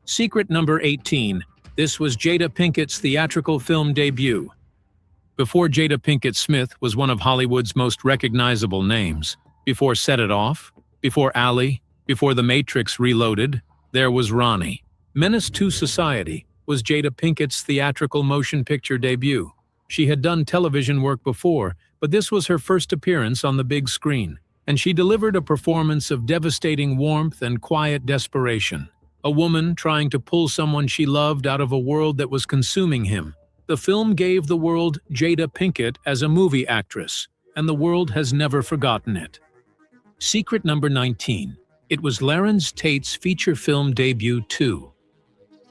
Secret number 18. This was Jada Pinkett's theatrical film debut. Before Jada Pinkett Smith was one of Hollywood's most recognizable names. Before Set It Off, before Ally, before The Matrix Reloaded, there was Ronnie. Menace II Society was Jada Pinkett's theatrical motion picture debut. She had done television work before, but this was her first appearance on the big screen, and she delivered a performance of devastating warmth and quiet desperation. A woman trying to pull someone she loved out of a world that was consuming him. The film gave the world Jada Pinkett as a movie actress, and the world has never forgotten it. Secret number 19. It was Larenz Tate's feature film debut too.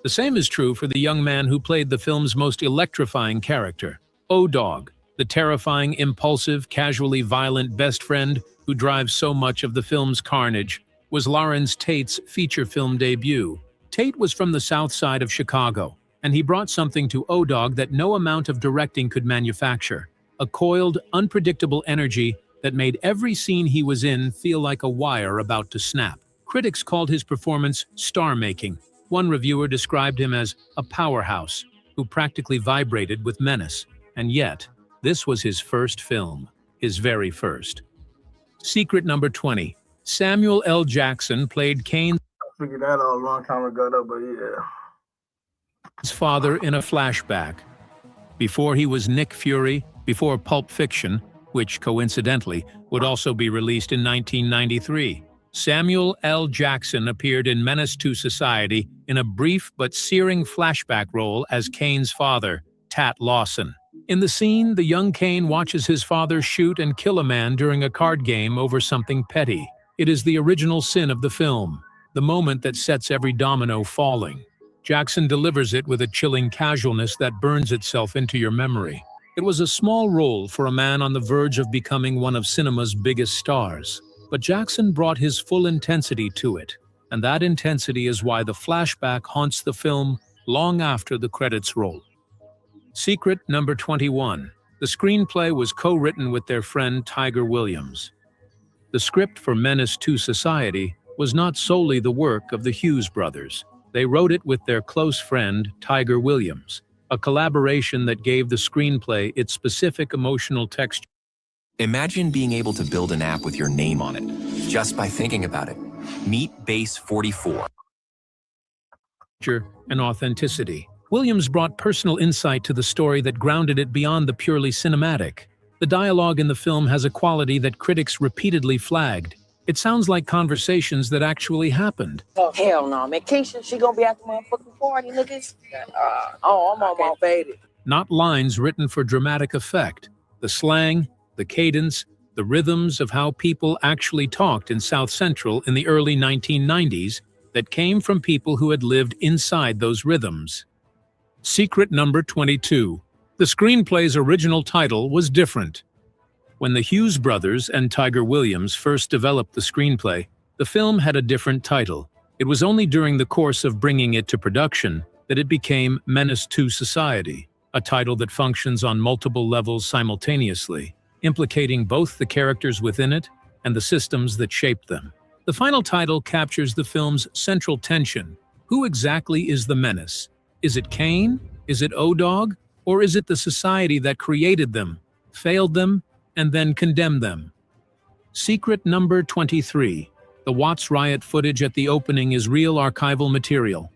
The same is true for the young man who played the film's most electrifying character, O-Dog, the terrifying, impulsive, casually violent best friend who drives so much of the film's carnage, was Larenz Tate's feature film debut. Tate was from the south side of Chicago, and he brought something to O-Dog that no amount of directing could manufacture. A coiled, unpredictable energy that made every scene he was in feel like a wire about to snap. Critics called his performance star-making. One reviewer described him as a powerhouse who practically vibrated with menace. And yet, this was his first film, his very first. Secret number 20. Samuel L. Jackson played Kane's I figured that out a long time ago, though, but yeah. Father in a flashback. Before he was Nick Fury, before Pulp Fiction, which coincidentally would also be released in 1993, Samuel L. Jackson appeared in Menace II Society in a brief but searing flashback role as Kane's father, Tat Lawson. In the scene, the young Kane watches his father shoot and kill a man during a card game over something petty. It is the original sin of the film, the moment that sets every domino falling. Jackson delivers it with a chilling casualness that burns itself into your memory. It was a small role for a man on the verge of becoming one of cinema's biggest stars, but Jackson brought his full intensity to it, and that intensity is why the flashback haunts the film long after the credits roll. Secret number 21. The screenplay was co-written with their friend Tiger Williams. The script for Menace to Society was not solely the work of the Hughes brothers. They wrote it with their close friend Tiger Williams, a collaboration that gave the screenplay its specific emotional texture. Imagine being able to build an app with your name on it, just by thinking about it. Meet Base 44. And authenticity. Williams brought personal insight to the story that grounded it beyond the purely cinematic. The dialogue in the film has a quality that critics repeatedly flagged. It sounds like conversations that actually happened. Oh, hell no, man. Keisha, she gonna be at the motherfucking party, niggas? I'm on my faded. Not lines written for dramatic effect. The slang, the cadence, the rhythms of how people actually talked in South Central in the early 1990s that came from people who had lived inside those rhythms. Secret number 22. The screenplay's original title was different. When the Hughes brothers and Tiger Williams first developed the screenplay, the film had a different title. It was only during the course of bringing it to production that it became Menace to Society, a title that functions on multiple levels simultaneously, implicating both the characters within it and the systems that shaped them. The final title captures the film's central tension. Who exactly is the menace? Is it Kane? Is it O-Dog? Or is it the society that created them, failed them, and then condemned them? Secret number 23. The Watts riot footage at the opening is real archival material.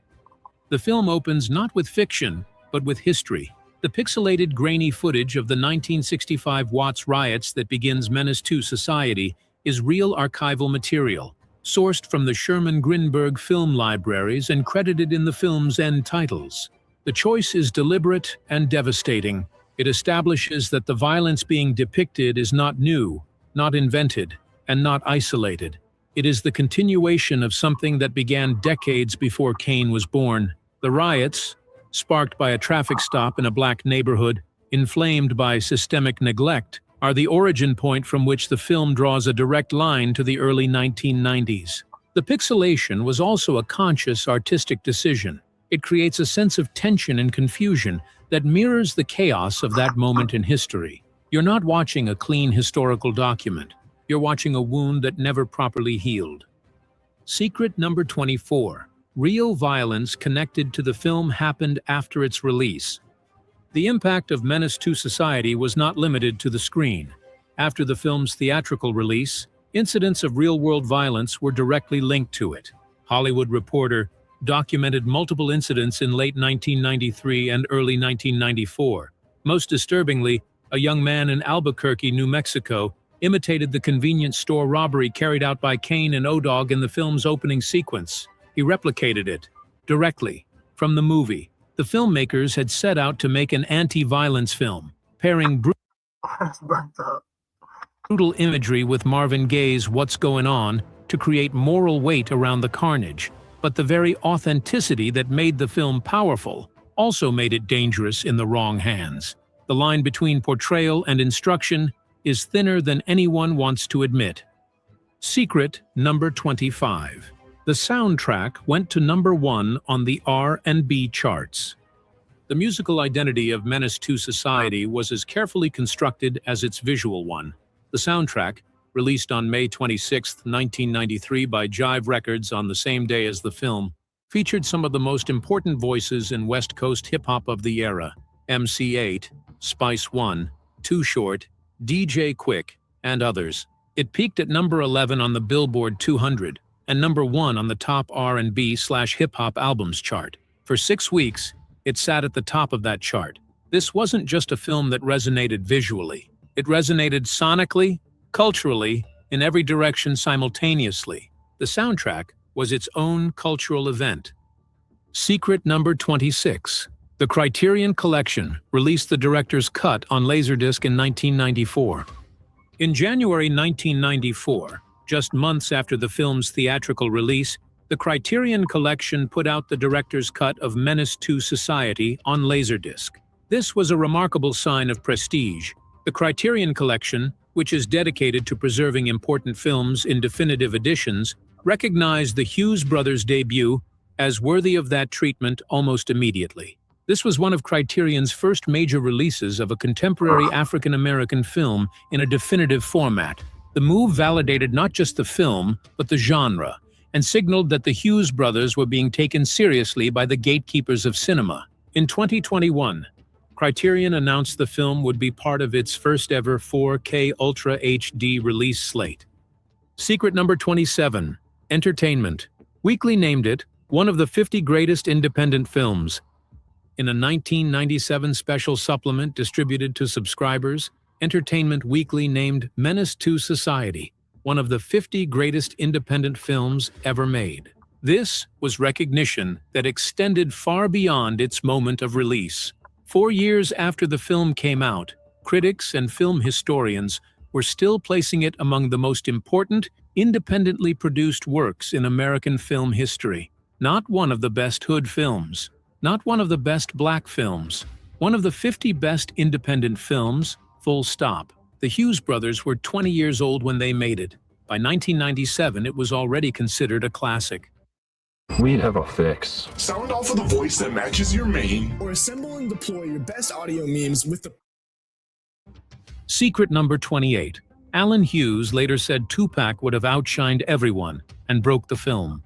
The film opens not with fiction, but with history. The pixelated, grainy footage of the 1965 Watts riots that begins Menace to Society is real archival material, sourced from the Sherman Grinberg film libraries and credited in the film's end titles. The choice is deliberate and devastating. It establishes that the violence being depicted is not new, not invented, and not isolated. It is the continuation of something that began decades before Kane was born. The riots, sparked by a traffic stop in a black neighborhood, inflamed by systemic neglect, are the origin point from which the film draws a direct line to the early 1990s. The pixelation was also a conscious artistic decision. It creates a sense of tension and confusion that mirrors the chaos of that moment in history. You're not watching a clean historical document. You're watching a wound that never properly healed. Secret number 24. Real violence connected to the film happened after its release. The impact of Menace to Society was not limited to the screen. After the film's theatrical release, incidents of real-world violence were directly linked to it. Hollywood Reporter documented multiple incidents in late 1993 and early 1994. Most disturbingly, a young man in Albuquerque, New Mexico, imitated the convenience store robbery carried out by Kane and O-Dog in the film's opening sequence. He replicated it directly from the movie. The filmmakers had set out to make an anti-violence film, pairing brutal imagery with Marvin Gaye's What's Going On to create moral weight around the carnage. But the very authenticity that made the film powerful also made it dangerous in the wrong hands. The line between portrayal and instruction is thinner than anyone wants to admit. Secret number 25. The soundtrack went to number 1 on the R&B charts. The musical identity of Menace to Society was as carefully constructed as its visual one. The soundtrack, released on May 26, 1993 by Jive Records on the same day as the film, featured some of the most important voices in West Coast hip-hop of the era: MC8, Spice One, Too Short, DJ Quick, and others. It peaked at number 11 on the Billboard 200 and number 1 on the top R&B/hip-hop albums chart. For 6 weeks, it sat at the top of that chart. This wasn't just a film that resonated visually. It resonated sonically, culturally, in every direction simultaneously. The soundtrack was its own cultural event. Secret number 26. The Criterion Collection released the director's cut on Laserdisc in 1994. In January 1994, just months after the film's theatrical release, the the Criterion Collection put out the director's cut of Menace to Society on Laserdisc. This was a remarkable sign of prestige. The Criterion Collection, which is dedicated to preserving important films in definitive editions, recognized the Hughes brothers' debut as worthy of that treatment almost immediately. This was one of Criterion's first major releases of a contemporary African-American film in a definitive format. The move validated not just the film, but the genre, and signaled that the Hughes brothers were being taken seriously by the gatekeepers of cinema. In 2021, Criterion announced the film would be part of its first-ever 4K Ultra HD release slate. Secret number 27, Entertainment. Weekly named it one of the 50 greatest independent films. In a 1997 special supplement distributed to subscribers, Entertainment Weekly named Menace to Society one of the 50 greatest independent films ever made. This was recognition that extended far beyond its moment of release. 4 years after the film came out, critics and film historians were still placing it among the most important, independently produced works in American film history. Not one of the best hood films, not one of the best black films, one of the 50 best independent films, full stop. The Hughes brothers were 20 years old when they made it. By 1997, it was already considered a classic. We have a fix. Sound off with a voice that matches your main, or assemble and deploy your best audio memes with the... Secret number 28. Alan Hughes later said Tupac would have outshined everyone and broke the film.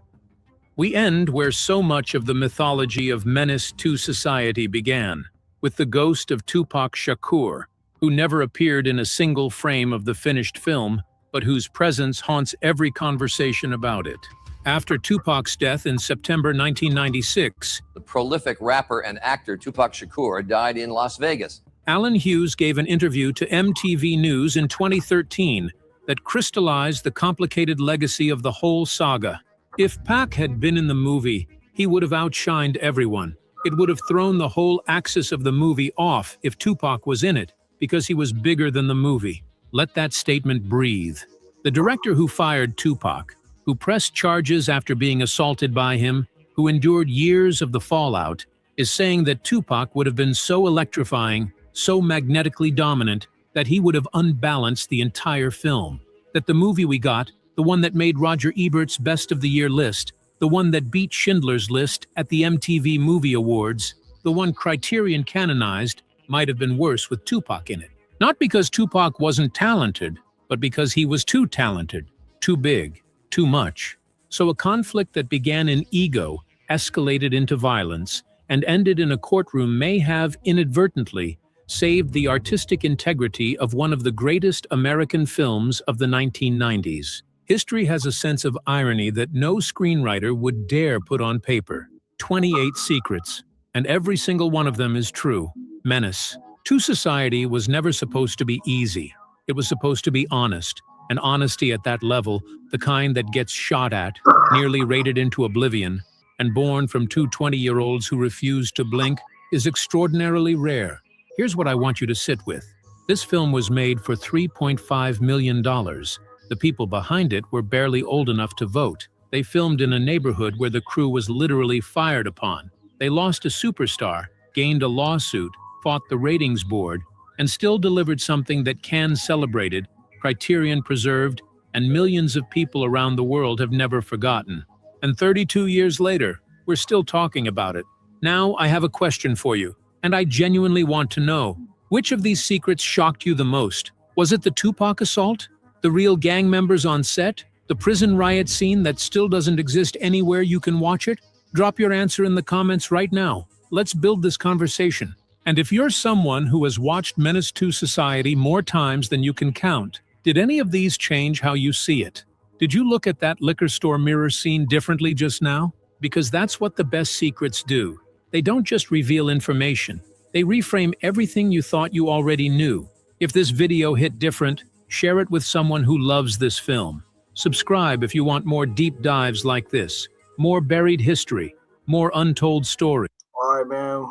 We end where so much of the mythology of Menace to Society began, with the ghost of Tupac Shakur, who never appeared in a single frame of the finished film, but whose presence haunts every conversation about it. After Tupac's death in September 1996, the prolific rapper and actor Tupac Shakur died in Las Vegas. Alan Hughes gave an interview to MTV News in 2013 that crystallized the complicated legacy of the whole saga. If Pac had been in the movie, he would have outshined everyone. It would have thrown the whole axis of the movie off if Tupac was in it, because he was bigger than the movie. Let that statement breathe. The director who fired Tupac, who pressed charges after being assaulted by him, who endured years of the fallout, is saying that Tupac would have been so electrifying, so magnetically dominant, that he would have unbalanced the entire film. That the movie we got, the one that made Roger Ebert's Best of the Year list, the one that beat Schindler's List at the MTV Movie Awards, the one Criterion canonized, might have been worse with Tupac in it. Not because Tupac wasn't talented, but because he was too talented, too big, too much. So a conflict that began in ego escalated into violence and ended in a courtroom may have inadvertently saved the artistic integrity of one of the greatest American films of the 1990s. History has a sense of irony that no screenwriter would dare put on paper. 28 secrets, and every single one of them is true. Menace to Society was never supposed to be easy. It was supposed to be honest, and honesty at that level, the kind that gets shot at, nearly rated into oblivion, and born from two 20-year-olds who refuse to blink, is extraordinarily rare. Here's what I want you to sit with. This film was made for $3.5 million. The people behind it were barely old enough to vote. They filmed in a neighborhood where the crew was literally fired upon. They lost a superstar, gained a lawsuit, fought the ratings board, and still delivered something that Cannes celebrated, Criterion preserved, and millions of people around the world have never forgotten. And 32 years later, we're still talking about it. Now I have a question for you, and I genuinely want to know, which of these secrets shocked you the most? Was it the Tupac assault? The real gang members on set? The prison riot scene that still doesn't exist anywhere you can watch it? Drop your answer in the comments right now. Let's build this conversation. And if you're someone who has watched Menace to Society more times than you can count, did any of these change how you see it? Did you look at that liquor store mirror scene differently just now? Because that's what the best secrets do. They don't just reveal information. They reframe everything you thought you already knew. If this video hit different, share it with someone who loves this film. Subscribe if you want more deep dives like this, more buried history, more untold stories. All right, man.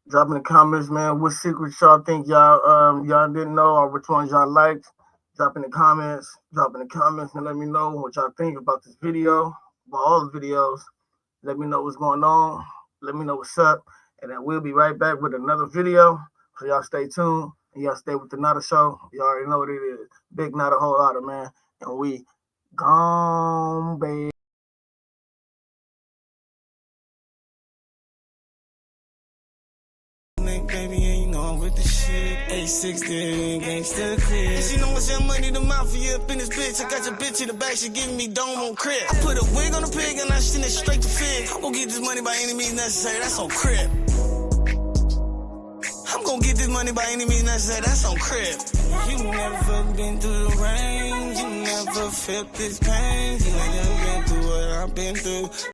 Drop in the comments, man, what secrets y'all think y'all didn't know, or which ones y'all liked. Drop in the comments and let me know what y'all think about this video. about all the videos. Let me know what's going on. Let me know what's up. And then we'll be right back with another video. So y'all stay tuned. And y'all stay with the Nada Show. You already know what it is. Big Not a Whole Lotta, man. And we gone, baby. Baby, and you know I'm with the shit. 860 gangsta crib. She know what's your money, the mouth for you up in this bitch. I got your bitch in the back, she giving me dome on crib. I put a wig on the pig and I send it straight to Fig. I'm gonna get this money by any means necessary, that's on crib. I'm gonna get this money by any means necessary, that's on crib. You never been through the rain, you never felt this pain. You ain't never been through what I've been through.